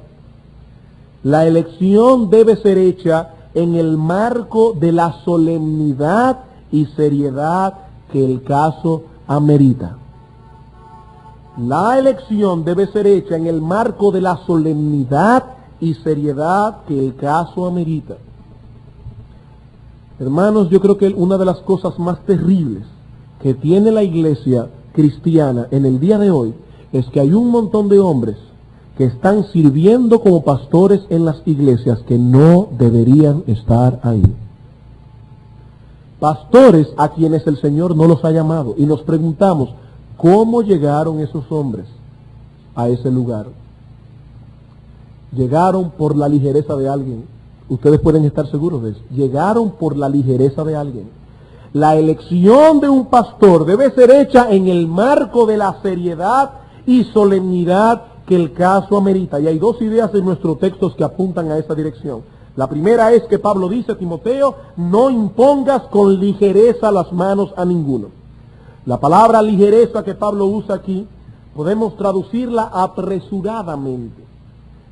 S2: la elección debe ser hecha en el marco de la solemnidad y seriedad que el caso amerita. La elección debe ser hecha en el marco de la solemnidad y seriedad que el caso amerita. Hermanos, yo creo que una de las cosas más terribles que tiene la iglesia cristiana en el día de hoy es que hay un montón de hombres que están sirviendo como pastores en las iglesias que no deberían estar ahí. Pastores a quienes el Señor no los ha llamado. Y nos preguntamos, ¿cómo llegaron esos hombres a ese lugar? Llegaron por la ligereza de alguien. Ustedes pueden estar seguros de eso. Llegaron por la ligereza de alguien. La elección de un pastor debe ser hecha en el marco de la seriedad y solemnidad que el caso amerita. Y hay dos ideas en nuestros textos que apuntan a esa dirección. La primera es que Pablo dice a Timoteo, no impongas con ligereza las manos a ninguno. La palabra ligereza que Pablo usa aquí, podemos traducirla apresuradamente.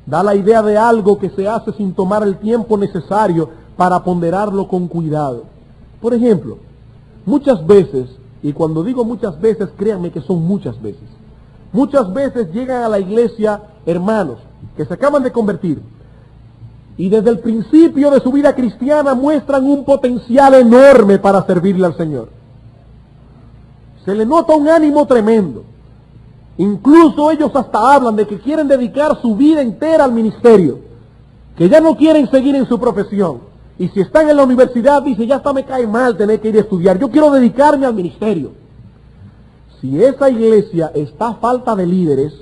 S2: Da la idea de algo que se hace sin tomar el tiempo necesario para ponderarlo con cuidado. Por ejemplo, muchas veces, y cuando digo muchas veces, créanme que son muchas veces, Muchas veces llegan a la iglesia hermanos que se acaban de convertir y desde el principio de su vida cristiana muestran un potencial enorme para servirle al Señor. Se le nota un ánimo tremendo. Incluso ellos hasta hablan de que quieren dedicar su vida entera al ministerio, que ya no quieren seguir en su profesión. Y si están en la universidad, dice, ya hasta me cae mal tener que ir a estudiar, yo quiero dedicarme al ministerio. Si esa iglesia está a falta de líderes,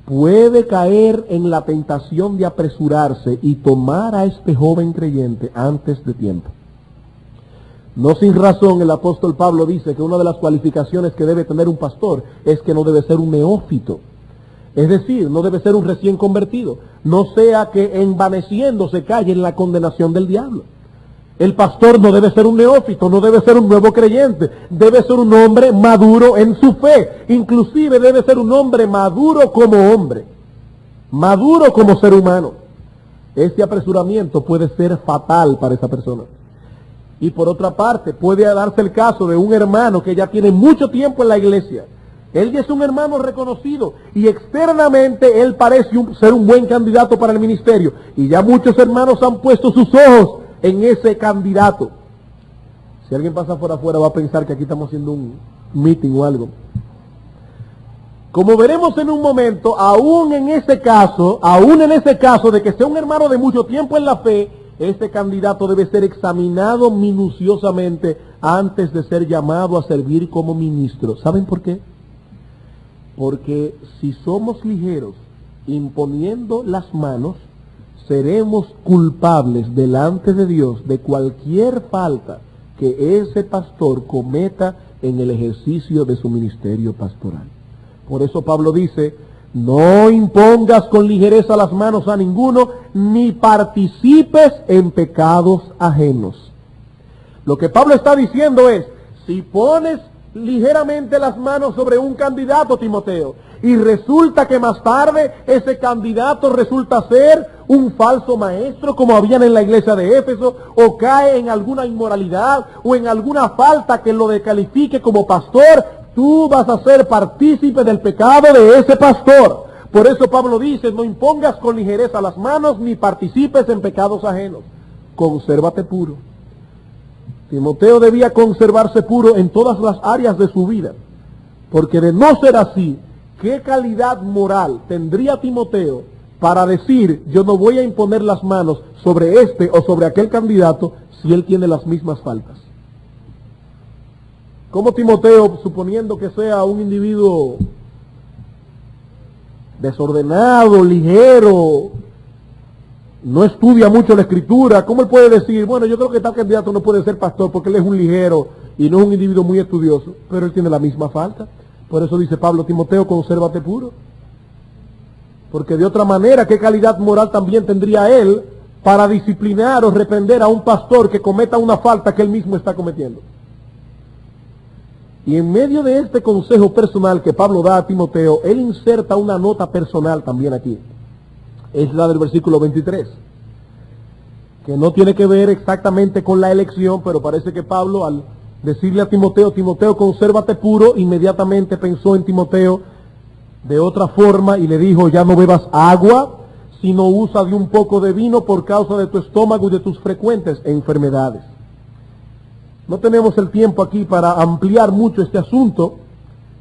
S2: puede caer en la tentación de apresurarse y tomar a este joven creyente antes de tiempo. No sin razón el apóstol Pablo dice que una de las cualificaciones que debe tener un pastor es que no debe ser un neófito. Es decir, no debe ser un recién convertido. No sea que envaneciéndose calle en la condenación del diablo. El pastor no debe ser un neófito, no debe ser un nuevo creyente. Debe ser un hombre maduro en su fe. Inclusive debe ser un hombre maduro como hombre. Maduro como ser humano. Este apresuramiento puede ser fatal para esa persona. Y por otra parte, puede darse el caso de un hermano que ya tiene mucho tiempo en la iglesia. Él ya es un hermano reconocido y externamente él parece ser un buen candidato para el ministerio. Y ya muchos hermanos han puesto sus ojos en ese candidato. Si alguien pasa por afuera va a pensar que aquí estamos haciendo un meeting o algo. Como veremos en un momento, aún en ese caso de que sea un hermano de mucho tiempo en la fe, este candidato debe ser examinado minuciosamente antes de ser llamado a servir como ministro. ¿Saben por qué? Porque si somos ligeros imponiendo las manos, seremos culpables delante de Dios de cualquier falta que ese pastor cometa en el ejercicio de su ministerio pastoral. Por eso Pablo dice, no impongas con ligereza las manos a ninguno, ni participes en pecados ajenos. Lo que Pablo está diciendo es, si pones ligeramente las manos sobre un candidato, Timoteo, y resulta que más tarde ese candidato resulta ser un falso maestro, como habían en la iglesia de Éfeso, o cae en alguna inmoralidad, o en alguna falta que lo descalifique como pastor, tú vas a ser partícipe del pecado de ese pastor. Por eso Pablo dice, no impongas con ligereza las manos, ni participes en pecados ajenos. Consérvate puro. Timoteo debía conservarse puro en todas las áreas de su vida, porque de no ser así, ¿qué calidad moral tendría Timoteo para decir, yo no voy a imponer las manos sobre este o sobre aquel candidato si él tiene las mismas faltas? ¿Cómo Timoteo, suponiendo que sea un individuo desordenado, ligero, no estudia mucho la escritura, cómo él puede decir, bueno, yo creo que tal candidato no puede ser pastor porque él es un ligero y no es un individuo muy estudioso, pero él tiene la misma falta? Por eso dice Pablo, Timoteo, consérvate puro. Porque de otra manera, ¿qué calidad moral también tendría él para disciplinar o reprender a un pastor que cometa una falta que él mismo está cometiendo? Y en medio de este consejo personal que Pablo da a Timoteo, él inserta una nota personal también aquí. Es la del versículo 23, que no tiene que ver exactamente con la elección, pero parece que Pablo, al decirle a Timoteo, Timoteo, consérvate puro, inmediatamente pensó en Timoteo de otra forma y le dijo, ya no bebas agua, sino usa de un poco de vino por causa de tu estómago y de tus frecuentes enfermedades. No tenemos el tiempo aquí para ampliar mucho este asunto,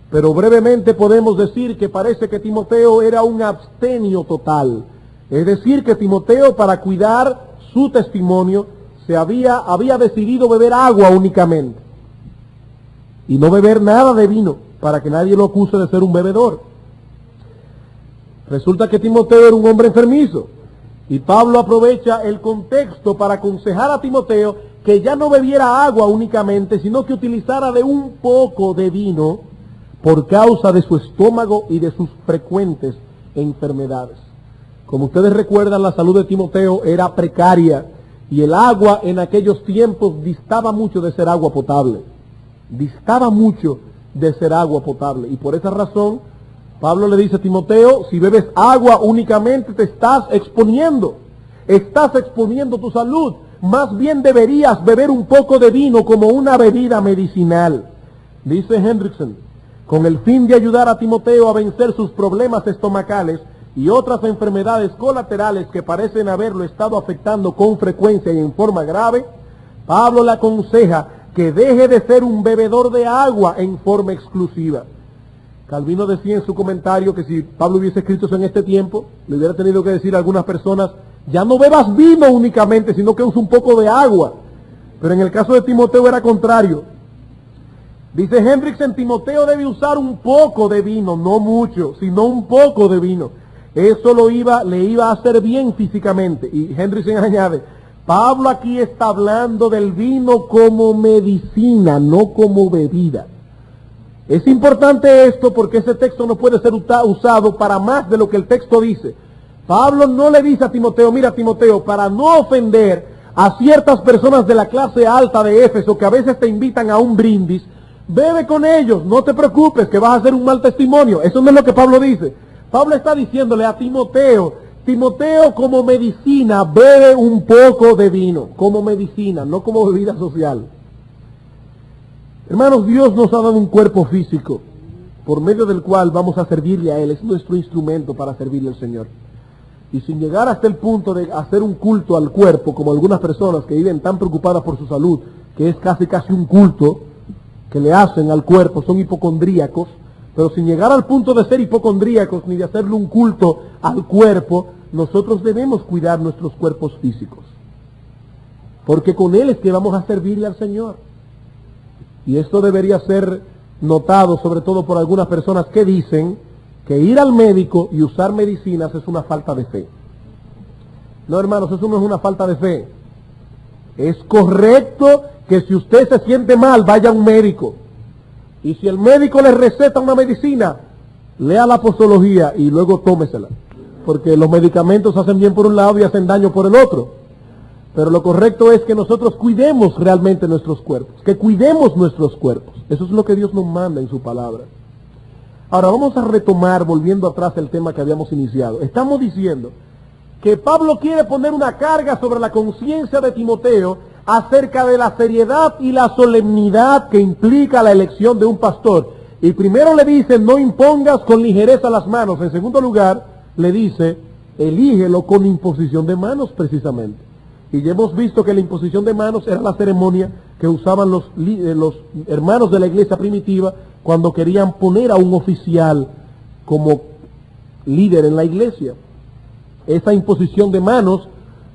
S2: pero brevemente podemos decir que parece que Timoteo era un abstemio total. Es decir, que Timoteo, para cuidar su testimonio, había decidido beber agua únicamente y no beber nada de vino, para que nadie lo acuse de ser un bebedor. Resulta que Timoteo era un hombre enfermizo, y Pablo aprovecha el contexto para aconsejar a Timoteo que ya no bebiera agua únicamente, sino que utilizara de un poco de vino por causa de su estómago y de sus frecuentes enfermedades. Como ustedes recuerdan, la salud de Timoteo era precaria y el agua en aquellos tiempos distaba mucho de ser agua potable. Distaba mucho de ser agua potable. Y por esa razón, Pablo le dice a Timoteo, si bebes agua únicamente te estás exponiendo tu salud. Más bien deberías beber un poco de vino como una bebida medicinal. Dice Hendrickson, con el fin de ayudar a Timoteo a vencer sus problemas estomacales y otras enfermedades colaterales que parecen haberlo estado afectando con frecuencia y en forma grave, Pablo le aconseja que deje de ser un bebedor de agua en forma exclusiva. Calvino decía en su comentario que si Pablo hubiese escrito eso en este tiempo, le hubiera tenido que decir a algunas personas, ya no bebas vino únicamente, sino que usa un poco de agua. Pero en el caso de Timoteo era contrario. Dice Hendrickson, Timoteo debe usar un poco de vino, no mucho, sino un poco de vino. Eso le iba a hacer bien físicamente. Y Hendrickson añade, Pablo aquí está hablando del vino como medicina, no como bebida. Es importante esto porque ese texto no puede ser usado para más de lo que el texto dice. Pablo no le dice a Timoteo, mira Timoteo, para no ofender a ciertas personas de la clase alta de Éfeso que a veces te invitan a un brindis, bebe con ellos, no te preocupes que vas a hacer un mal testimonio. Eso no es lo que Pablo dice. Pablo está diciéndole a Timoteo, Timoteo como medicina, bebe un poco de vino, como medicina, no como bebida social. Hermanos, Dios nos ha dado un cuerpo físico por medio del cual vamos a servirle a Él, es nuestro instrumento para servirle al Señor. Y sin llegar hasta el punto de hacer un culto al cuerpo, como algunas personas que viven tan preocupadas por su salud, que es casi un culto que le hacen al cuerpo, son hipocondríacos, pero sin llegar al punto de ser hipocondríacos ni de hacerle un culto al cuerpo, nosotros debemos cuidar nuestros cuerpos físicos. Porque con Él es que vamos a servirle al Señor. Y esto debería ser notado sobre todo por algunas personas que dicen que ir al médico y usar medicinas es una falta de fe. No, hermanos, eso no es una falta de fe. Es correcto que si usted se siente mal, vaya a un médico. Y si el médico le receta una medicina, lea la posología y luego tómesela. Porque los medicamentos hacen bien por un lado y hacen daño por el otro. Pero lo correcto es que nosotros cuidemos realmente nuestros cuerpos, que cuidemos nuestros cuerpos. Eso es lo que Dios nos manda en su palabra. Ahora vamos a retomar, volviendo atrás el tema que habíamos iniciado. Estamos diciendo que Pablo quiere poner una carga sobre la conciencia de Timoteo acerca de la seriedad y la solemnidad que implica la elección de un pastor. Y primero le dice, no impongas con ligereza las manos. En segundo lugar, le dice, elígelo con imposición de manos precisamente. Y ya hemos visto que la imposición de manos era la ceremonia que usaban los hermanos de la iglesia primitiva cuando querían poner a un oficial como líder en la iglesia. Esa imposición de manos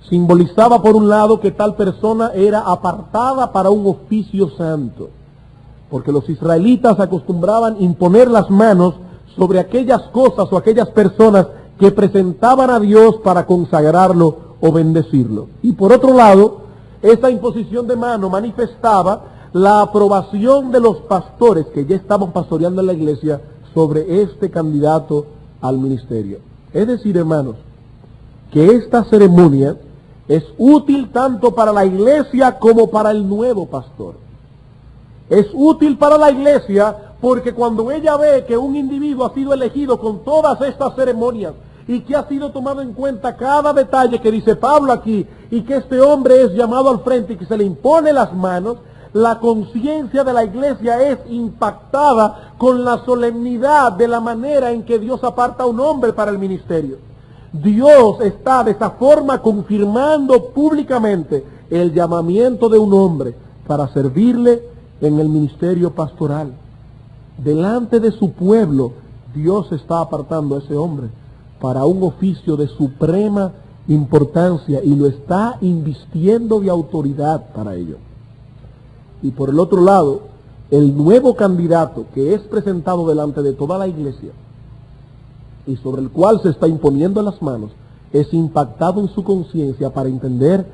S2: simbolizaba por un lado que tal persona era apartada para un oficio santo, porque los israelitas acostumbraban imponer las manos sobre aquellas cosas o aquellas personas que presentaban a Dios para consagrarlo o bendecirlo. Y por otro lado, esa imposición de mano manifestaba la aprobación de los pastores que ya estaban pastoreando en la iglesia sobre este candidato al ministerio. Es decir, hermanos, que esta ceremonia es útil tanto para la iglesia como para el nuevo pastor. Es útil para la iglesia porque cuando ella ve que un individuo ha sido elegido con todas estas ceremonias y que ha sido tomado en cuenta cada detalle que dice Pablo aquí, y que este hombre es llamado al frente y que se le impone las manos, la conciencia de la iglesia es impactada con la solemnidad de la manera en que Dios aparta a un hombre para el ministerio. Dios está de esa forma confirmando públicamente el llamamiento de un hombre para servirle en el ministerio pastoral. Delante de su pueblo, Dios está apartando a ese hombre para un oficio de suprema importancia y lo está invistiendo de autoridad para ello. Y por el otro lado, el nuevo candidato que es presentado delante de toda la iglesia y sobre el cual se está imponiendo las manos, es impactado en su conciencia para entender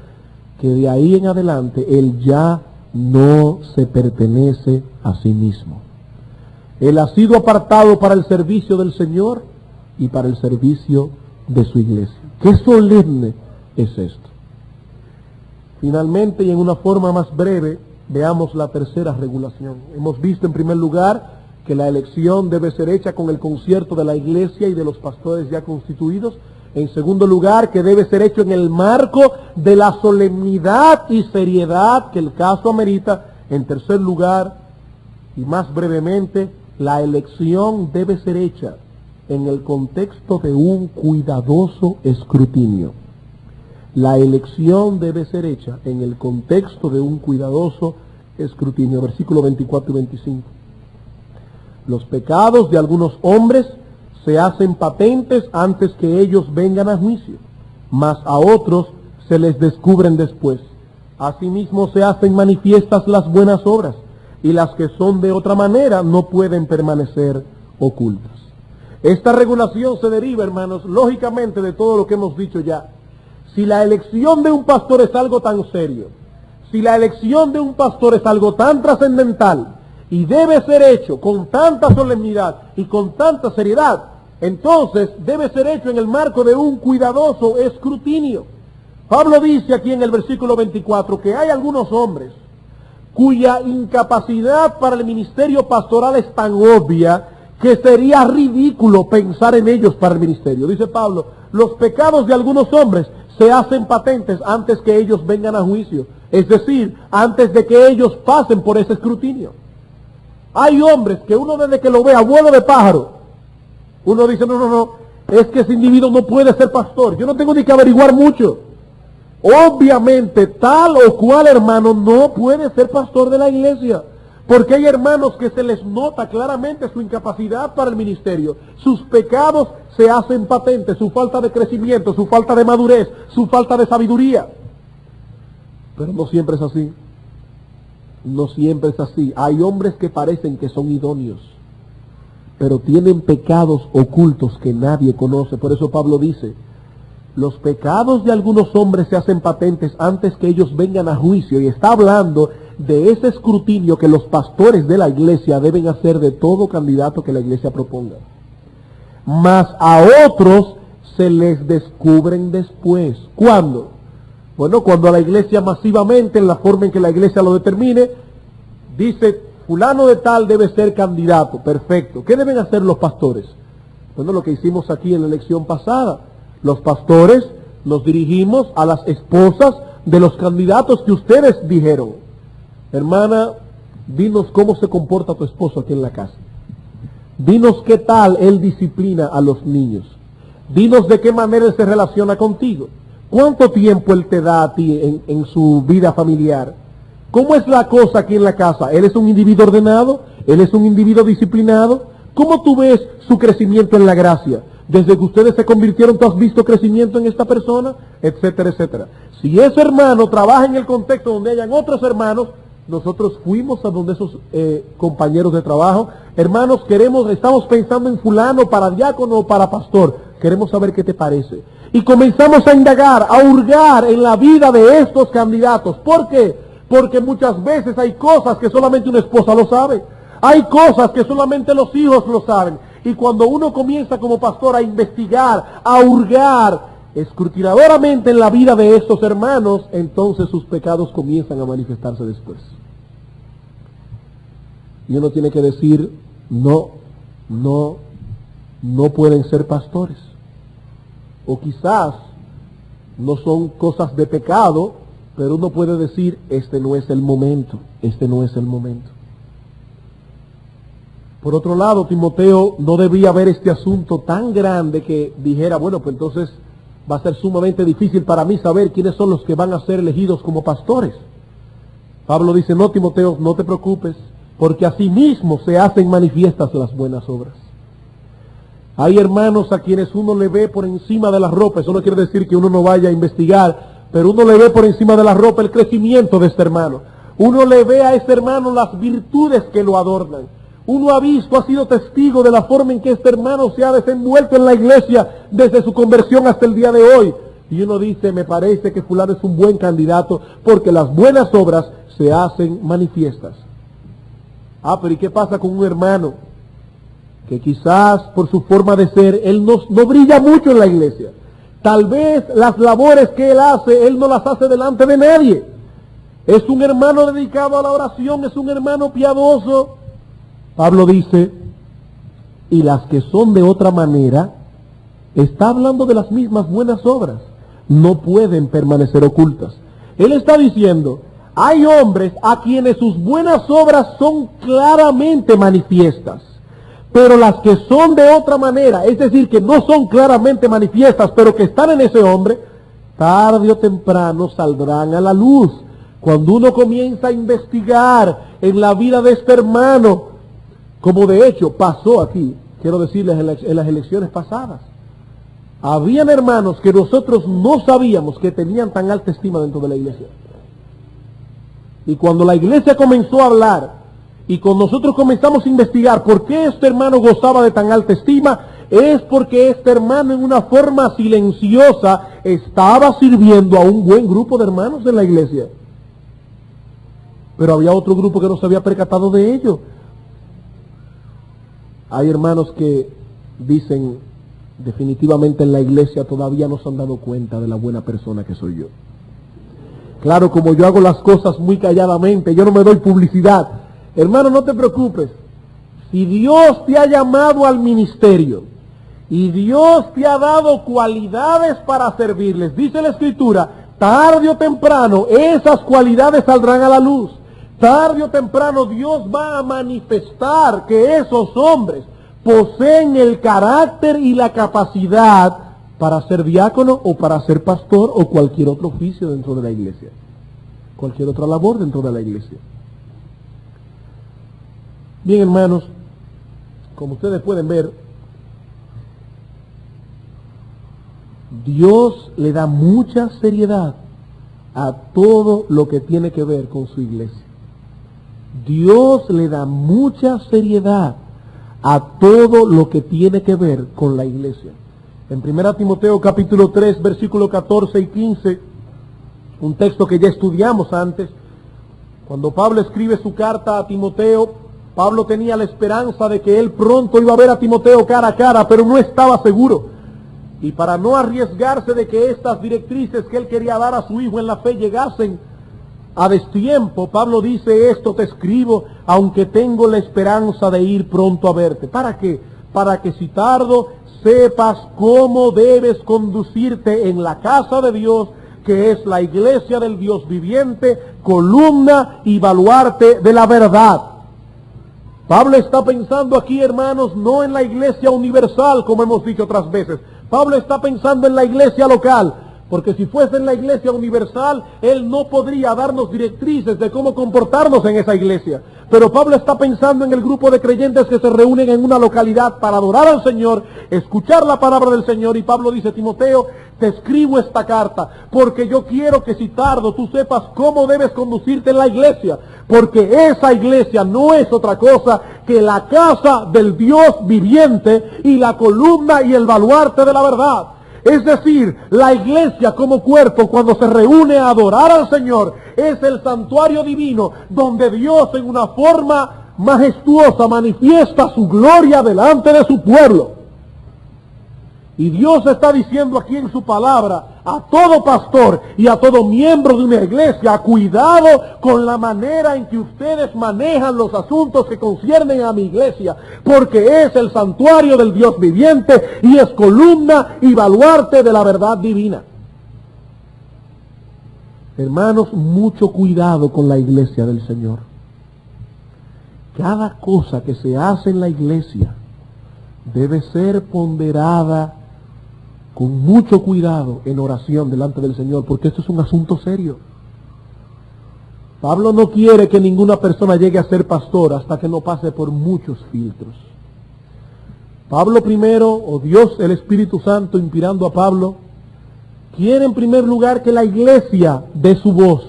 S2: que de ahí en adelante él ya no se pertenece a sí mismo. Él ha sido apartado para el servicio del Señor y para el servicio de su iglesia. ¡Qué solemne es esto! Finalmente, y en una forma más breve, veamos la tercera regulación. Hemos visto en primer lugar que la elección debe ser hecha con el concierto de la iglesia y de los pastores ya constituidos. En segundo lugar, que debe ser hecho en el marco de la solemnidad y seriedad que el caso amerita. En tercer lugar, y más brevemente, La elección debe ser hecha en el contexto de un cuidadoso escrutinio. La elección debe ser hecha en el contexto de un cuidadoso escrutinio. Versículo 24 y 25. Los pecados de algunos hombres se hacen patentes antes que ellos vengan a juicio, mas a otros se les descubren después. Asimismo se hacen manifiestas las buenas obras, y las que son de otra manera no pueden permanecer ocultas. Esta regulación se deriva, hermanos, lógicamente de todo lo que hemos dicho ya. Si la elección de un pastor es algo tan serio, si la elección de un pastor es algo tan trascendental, y debe ser hecho con tanta solemnidad y con tanta seriedad, entonces debe ser hecho en el marco de un cuidadoso escrutinio. Pablo dice aquí en el versículo 24 que hay algunos hombres cuya incapacidad para el ministerio pastoral es tan obvia que sería ridículo pensar en ellos para el ministerio. Dice Pablo, los pecados de algunos hombres se hacen patentes antes que ellos vengan a juicio, es decir, antes de que ellos pasen por ese escrutinio. Hay hombres que uno desde que lo ve a vuelo de pájaro, uno dice, no, es que ese individuo no puede ser pastor, yo no tengo ni que averiguar mucho. Obviamente tal o cual hermano no puede ser pastor de la iglesia, porque hay hermanos que se les nota claramente su incapacidad para el ministerio. Sus pecados se hacen patentes, su falta de crecimiento, su falta de madurez, su falta de sabiduría. Pero no siempre es así. No siempre es así. Hay hombres que parecen que son idóneos, pero tienen pecados ocultos que nadie conoce. Por eso Pablo dice, los pecados de algunos hombres se hacen patentes antes que ellos vengan a juicio, y está hablando de ese escrutinio que los pastores de la iglesia deben hacer de todo candidato que la iglesia proponga. Mas a otros se les descubren después. ¿Cuándo? Bueno, cuando a la iglesia masivamente, en la forma en que la iglesia lo determine, dice, fulano de tal debe ser candidato. Perfecto. ¿Qué deben hacer los pastores? Bueno, lo que hicimos aquí en la elección pasada. Los pastores nos dirigimos a las esposas de los candidatos que ustedes dijeron. Hermana, dinos cómo se comporta tu esposo aquí en la casa. Dinos qué tal él disciplina a los niños. Dinos de qué manera él se relaciona contigo. ¿Cuánto tiempo él te da a ti en su vida familiar? ¿Cómo es la cosa aquí en la casa? ¿Él es un individuo ordenado? ¿Él es un individuo disciplinado? ¿Cómo tú ves su crecimiento en la gracia? Desde que ustedes se convirtieron, ¿tú has visto crecimiento en esta persona? Etcétera, etcétera. Si ese hermano trabaja en el contexto donde hayan otros hermanos, nosotros fuimos a donde esos compañeros de trabajo, hermanos, estamos pensando en fulano para diácono o para pastor, queremos saber qué te parece. Y comenzamos a indagar, a hurgar en la vida de estos candidatos. ¿Por qué? Porque muchas veces hay cosas que solamente una esposa lo sabe, hay cosas que solamente los hijos lo saben. Y cuando uno comienza como pastor a investigar, a hurgar escrutinadoramente en la vida de estos hermanos, entonces sus pecados comienzan a manifestarse después. Y uno tiene que decir, no pueden ser pastores. O quizás no son cosas de pecado, pero uno puede decir, este no es el momento. Por otro lado, Timoteo no debía ver este asunto tan grande que dijera, bueno, pues entonces va a ser sumamente difícil para mí saber quiénes son los que van a ser elegidos como pastores. Pablo dice, no, Timoteo, no te preocupes, porque asimismo se hacen manifiestas las buenas obras. Hay hermanos a quienes uno le ve por encima de la ropa, eso no quiere decir que uno no vaya a investigar, pero uno le ve por encima de la ropa el crecimiento de este hermano. Uno le ve a este hermano las virtudes que lo adornan. Uno ha visto, ha sido testigo de la forma en que este hermano se ha desenvuelto en la iglesia desde su conversión hasta el día de hoy. Y uno dice, me parece que fulano es un buen candidato porque las buenas obras se hacen manifiestas. Pero ¿y qué pasa con un hermano que quizás por su forma de ser, él no brilla mucho en la iglesia? Tal vez las labores que él hace, él no las hace delante de nadie. Es un hermano dedicado a la oración, es un hermano piadoso. Pablo dice, y las que son de otra manera, está hablando de las mismas buenas obras, no pueden permanecer ocultas. Él está diciendo, hay hombres a quienes sus buenas obras son claramente manifiestas. Pero las que son de otra manera, es decir, que no son claramente manifiestas, pero que están en ese hombre, tarde o temprano saldrán a la luz. Cuando uno comienza a investigar en la vida de este hermano, como de hecho pasó aquí, quiero decirles en las elecciones pasadas, habían hermanos que nosotros no sabíamos que tenían tan alta estima dentro de la iglesia. Y cuando la iglesia comenzó a hablar, y cuando nosotros comenzamos a investigar por qué este hermano gozaba de tan alta estima, es porque este hermano en una forma silenciosa estaba sirviendo a un buen grupo de hermanos de la iglesia. Pero había otro grupo que no se había percatado de ello. Hay hermanos que dicen, definitivamente en la iglesia todavía no se han dado cuenta de la buena persona que soy yo. Claro, como yo hago las cosas muy calladamente, yo no me doy publicidad. Hermano, no te preocupes. Si Dios te ha llamado al ministerio y Dios te ha dado cualidades para servirles, dice la Escritura, tarde o temprano esas cualidades saldrán a la luz. Tarde o temprano Dios va a manifestar que esos hombres poseen el carácter y la capacidad para ser diácono o para ser pastor o cualquier otro oficio dentro de la iglesia, cualquier otra labor dentro de la iglesia. Bien, hermanos, como ustedes pueden ver, Dios le da mucha seriedad a todo lo que tiene que ver con su iglesia. Dios le da mucha seriedad a todo lo que tiene que ver con la iglesia. En 1 Timoteo capítulo 3, versículos 14 y 15, un texto que ya estudiamos antes, cuando Pablo escribe su carta a Timoteo, Pablo tenía la esperanza de que él pronto iba a ver a Timoteo cara a cara, pero no estaba seguro. Y para no arriesgarse de que estas directrices que él quería dar a su hijo en la fe llegasen a destiempo, Pablo dice, esto te escribo, aunque tengo la esperanza de ir pronto a verte. ¿Para qué? Para que si tardo, sepas cómo debes conducirte en la casa de Dios, que es la iglesia del Dios viviente, columna y baluarte de la verdad. Pablo está pensando aquí, hermanos, no en la iglesia universal, como hemos dicho otras veces. Pablo está pensando en la iglesia local, porque si fuese en la iglesia universal, él no podría darnos directrices de cómo comportarnos en esa iglesia. Pero Pablo está pensando en el grupo de creyentes que se reúnen en una localidad para adorar al Señor, escuchar la palabra del Señor. Y Pablo dice, Timoteo, te escribo esta carta, porque yo quiero que si tardo tú sepas cómo debes conducirte en la iglesia, porque esa iglesia no es otra cosa que la casa del Dios viviente y la columna y el baluarte de la verdad. Es decir, la iglesia como cuerpo, cuando se reúne a adorar al Señor, es el santuario divino donde Dios en una forma majestuosa manifiesta su gloria delante de su pueblo. Y Dios está diciendo aquí en su palabra a todo pastor y a todo miembro de una iglesia, cuidado con la manera en que ustedes manejan los asuntos que conciernen a mi iglesia, porque es el santuario del Dios viviente y es columna y baluarte de la verdad divina. Hermanos, mucho cuidado con la iglesia del Señor. Cada cosa que se hace en la iglesia debe ser ponderada con mucho cuidado en oración delante del Señor, porque esto es un asunto serio. Pablo no quiere que ninguna persona llegue a ser pastor hasta que no pase por muchos filtros. Pablo primero, o Dios, el Espíritu Santo, inspirando a Pablo, quiere en primer lugar que la iglesia dé su voz.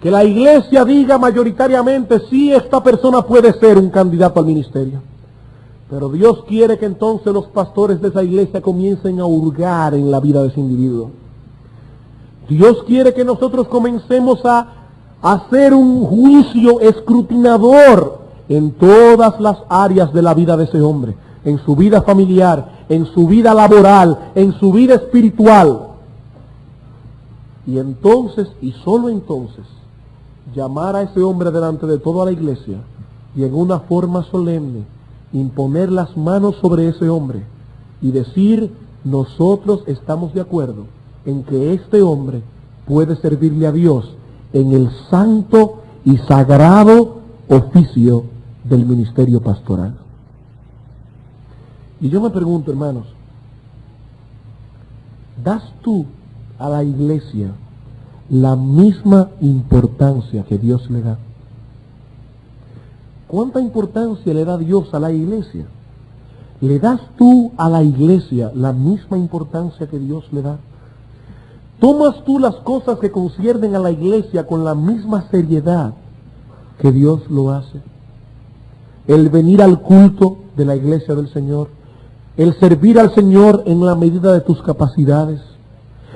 S2: Que la iglesia diga mayoritariamente, sí, esta persona puede ser un candidato al ministerio. Pero Dios quiere que entonces los pastores de esa iglesia comiencen a hurgar en la vida de ese individuo. Dios quiere que nosotros comencemos a hacer un juicio escrutinador en todas las áreas de la vida de ese hombre, en su vida familiar, en su vida laboral, en su vida espiritual. Y entonces, y solo entonces, llamar a ese hombre delante de toda la iglesia y en una forma solemne, imponer las manos sobre ese hombre y decir, nosotros estamos de acuerdo en que este hombre puede servirle a Dios en el santo y sagrado oficio del ministerio pastoral. Y yo me pregunto, hermanos, ¿das tú a la iglesia la misma importancia que Dios le da? ¿Cuánta importancia le da Dios a la iglesia? ¿Le das tú a la iglesia la misma importancia que Dios le da? ¿Tomas tú las cosas que conciernen a la iglesia con la misma seriedad que Dios lo hace? El venir al culto de la iglesia del Señor, el servir al Señor en la medida de tus capacidades,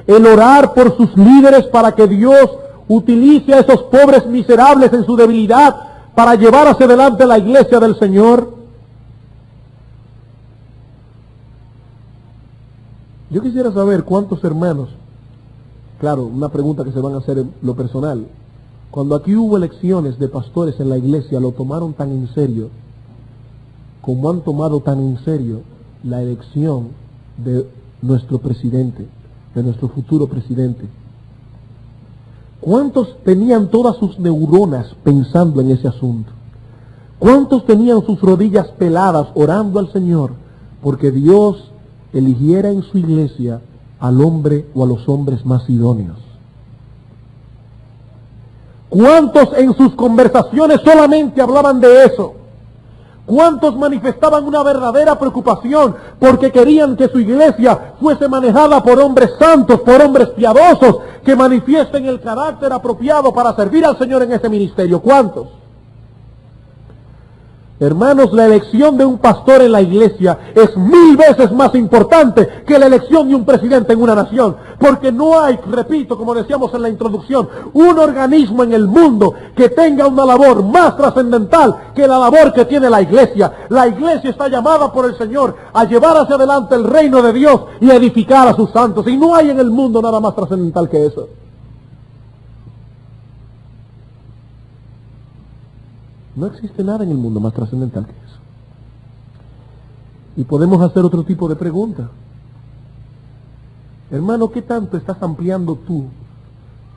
S2: el orar por sus líderes para que Dios utilice a esos pobres miserables en su debilidad para llevar hacia adelante la iglesia del Señor. Yo quisiera saber cuántos hermanos, claro, una pregunta que se van a hacer en lo personal, cuando aquí hubo elecciones de pastores en la iglesia, lo tomaron tan en serio como han tomado tan en serio la elección de nuestro presidente, de nuestro futuro presidente. ¿Cuántos tenían todas sus neuronas pensando en ese asunto? ¿Cuántos tenían sus rodillas peladas orando al Señor porque Dios eligiera en su iglesia al hombre o a los hombres más idóneos? ¿Cuántos en sus conversaciones solamente hablaban de eso? ¿Cuántos manifestaban una verdadera preocupación porque querían que su iglesia fuese manejada por hombres santos, por hombres piadosos, que manifiesten el carácter apropiado para servir al Señor en ese ministerio? ¿Cuántos? Hermanos, la elección de un pastor en la iglesia es 1000 veces más importante que la elección de un presidente en una nación, porque no hay, repito, como decíamos en la introducción, un organismo en el mundo que tenga una labor más trascendental que la labor que tiene la iglesia. La iglesia está llamada por el Señor a llevar hacia adelante el reino de Dios y a edificar a sus santos, y no hay en el mundo nada más trascendental que eso. No existe nada en el mundo más trascendental que eso. Y podemos hacer otro tipo de pregunta. Hermano, ¿qué tanto estás ampliando tú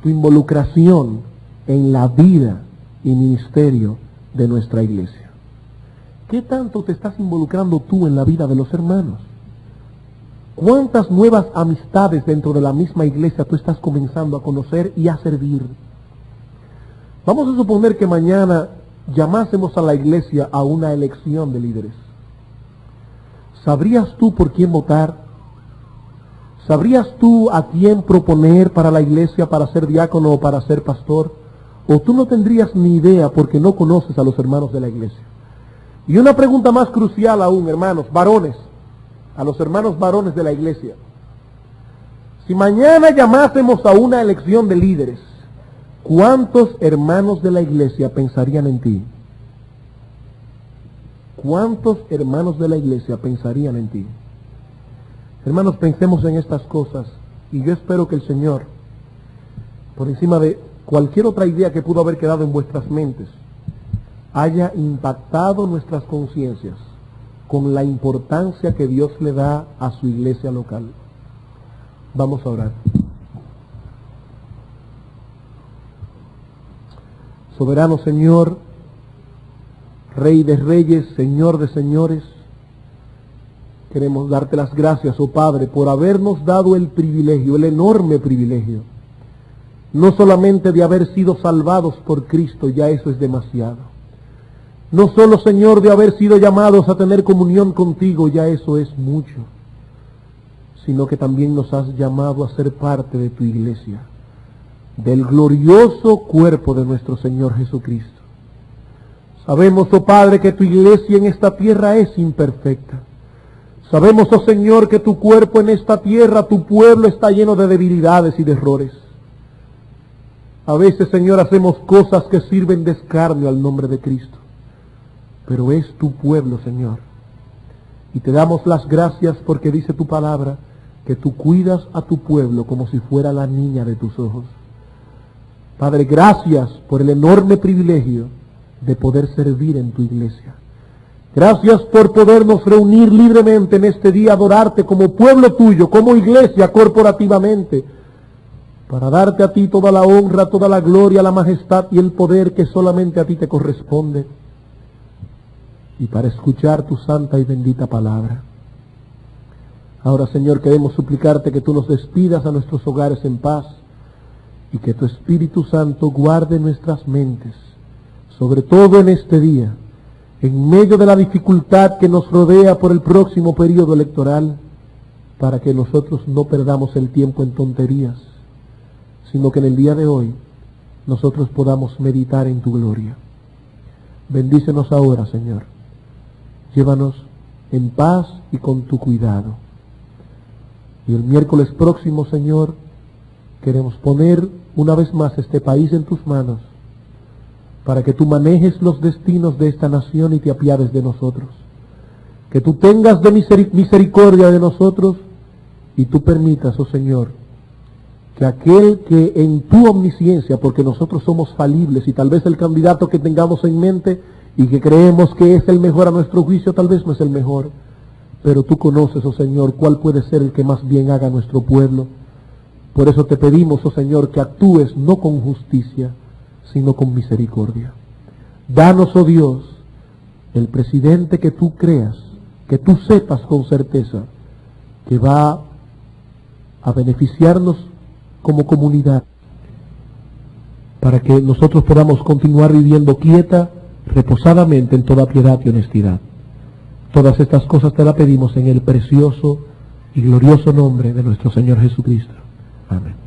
S2: tu involucración en la vida y ministerio de nuestra iglesia? ¿Qué tanto te estás involucrando tú en la vida de los hermanos? ¿Cuántas nuevas amistades dentro de la misma iglesia tú estás comenzando a conocer y a servir? Vamos a suponer que mañana llamásemos a la iglesia a una elección de líderes. ¿Sabrías tú por quién votar? ¿Sabrías tú a quién proponer para la iglesia para ser diácono o para ser pastor? ¿O tú no tendrías ni idea porque no conoces a los hermanos de la iglesia? Y una pregunta más crucial aún, hermanos, varones, a los hermanos varones de la iglesia. Si mañana llamásemos a una elección de líderes, ¿cuántos hermanos de la iglesia pensarían en ti? ¿Cuántos hermanos de la iglesia pensarían en ti? Hermanos, pensemos en estas cosas y yo espero que el Señor, por encima de cualquier otra idea que pudo haber quedado en vuestras mentes, haya impactado nuestras conciencias con la importancia que Dios le da a su iglesia local. Vamos a orar. Soberano Señor, Rey de reyes, Señor de señores, queremos darte las gracias, oh Padre, por habernos dado el privilegio, el enorme privilegio, no solamente de haber sido salvados por Cristo, ya eso es demasiado. No solo, Señor, de haber sido llamados a tener comunión contigo, ya eso es mucho, sino que también nos has llamado a ser parte de tu iglesia, del glorioso cuerpo de nuestro Señor Jesucristo. Sabemos, oh Padre, que tu iglesia en esta tierra es imperfecta. Sabemos, oh Señor, que tu cuerpo en esta tierra, tu pueblo está lleno de debilidades y de errores. A veces, Señor, hacemos cosas que sirven de escarnio al nombre de Cristo. Pero es tu pueblo, Señor. Y te damos las gracias porque dice tu palabra que tú cuidas a tu pueblo como si fuera la niña de tus ojos. Padre, gracias por el enorme privilegio de poder servir en tu iglesia. Gracias por podernos reunir libremente en este día, adorarte como pueblo tuyo, como iglesia corporativamente, para darte a ti toda la honra, toda la gloria, la majestad y el poder que solamente a ti te corresponde, y para escuchar tu santa y bendita palabra. Ahora, Señor, queremos suplicarte que tú nos despidas a nuestros hogares en paz y que tu Espíritu Santo guarde nuestras mentes, sobre todo en este día, en medio de la dificultad que nos rodea por el próximo periodo electoral, para que nosotros no perdamos el tiempo en tonterías, sino que en el día de hoy nosotros podamos meditar en tu gloria. Bendícenos ahora, Señor. Llévanos en paz y con tu cuidado. Y el miércoles próximo, Señor, queremos poner una vez más este país en tus manos, para que tú manejes los destinos de esta nación y te apiades de nosotros. Que tú tengas de misericordia de nosotros y tú permitas, oh Señor, que aquel que en tu omnisciencia, porque nosotros somos falibles y tal vez el candidato que tengamos en mente y que creemos que es el mejor a nuestro juicio, tal vez no es el mejor, pero tú conoces, oh Señor, cuál puede ser el que más bien haga a nuestro pueblo. Por eso te pedimos, oh Señor, que actúes no con justicia, sino con misericordia. Danos, oh Dios, el presidente que tú creas, que tú sepas con certeza que va a beneficiarnos como comunidad, para que nosotros podamos continuar viviendo quieta, reposadamente en toda piedad y honestidad. Todas estas cosas te las pedimos en el precioso y glorioso nombre de nuestro Señor Jesucristo. Amén.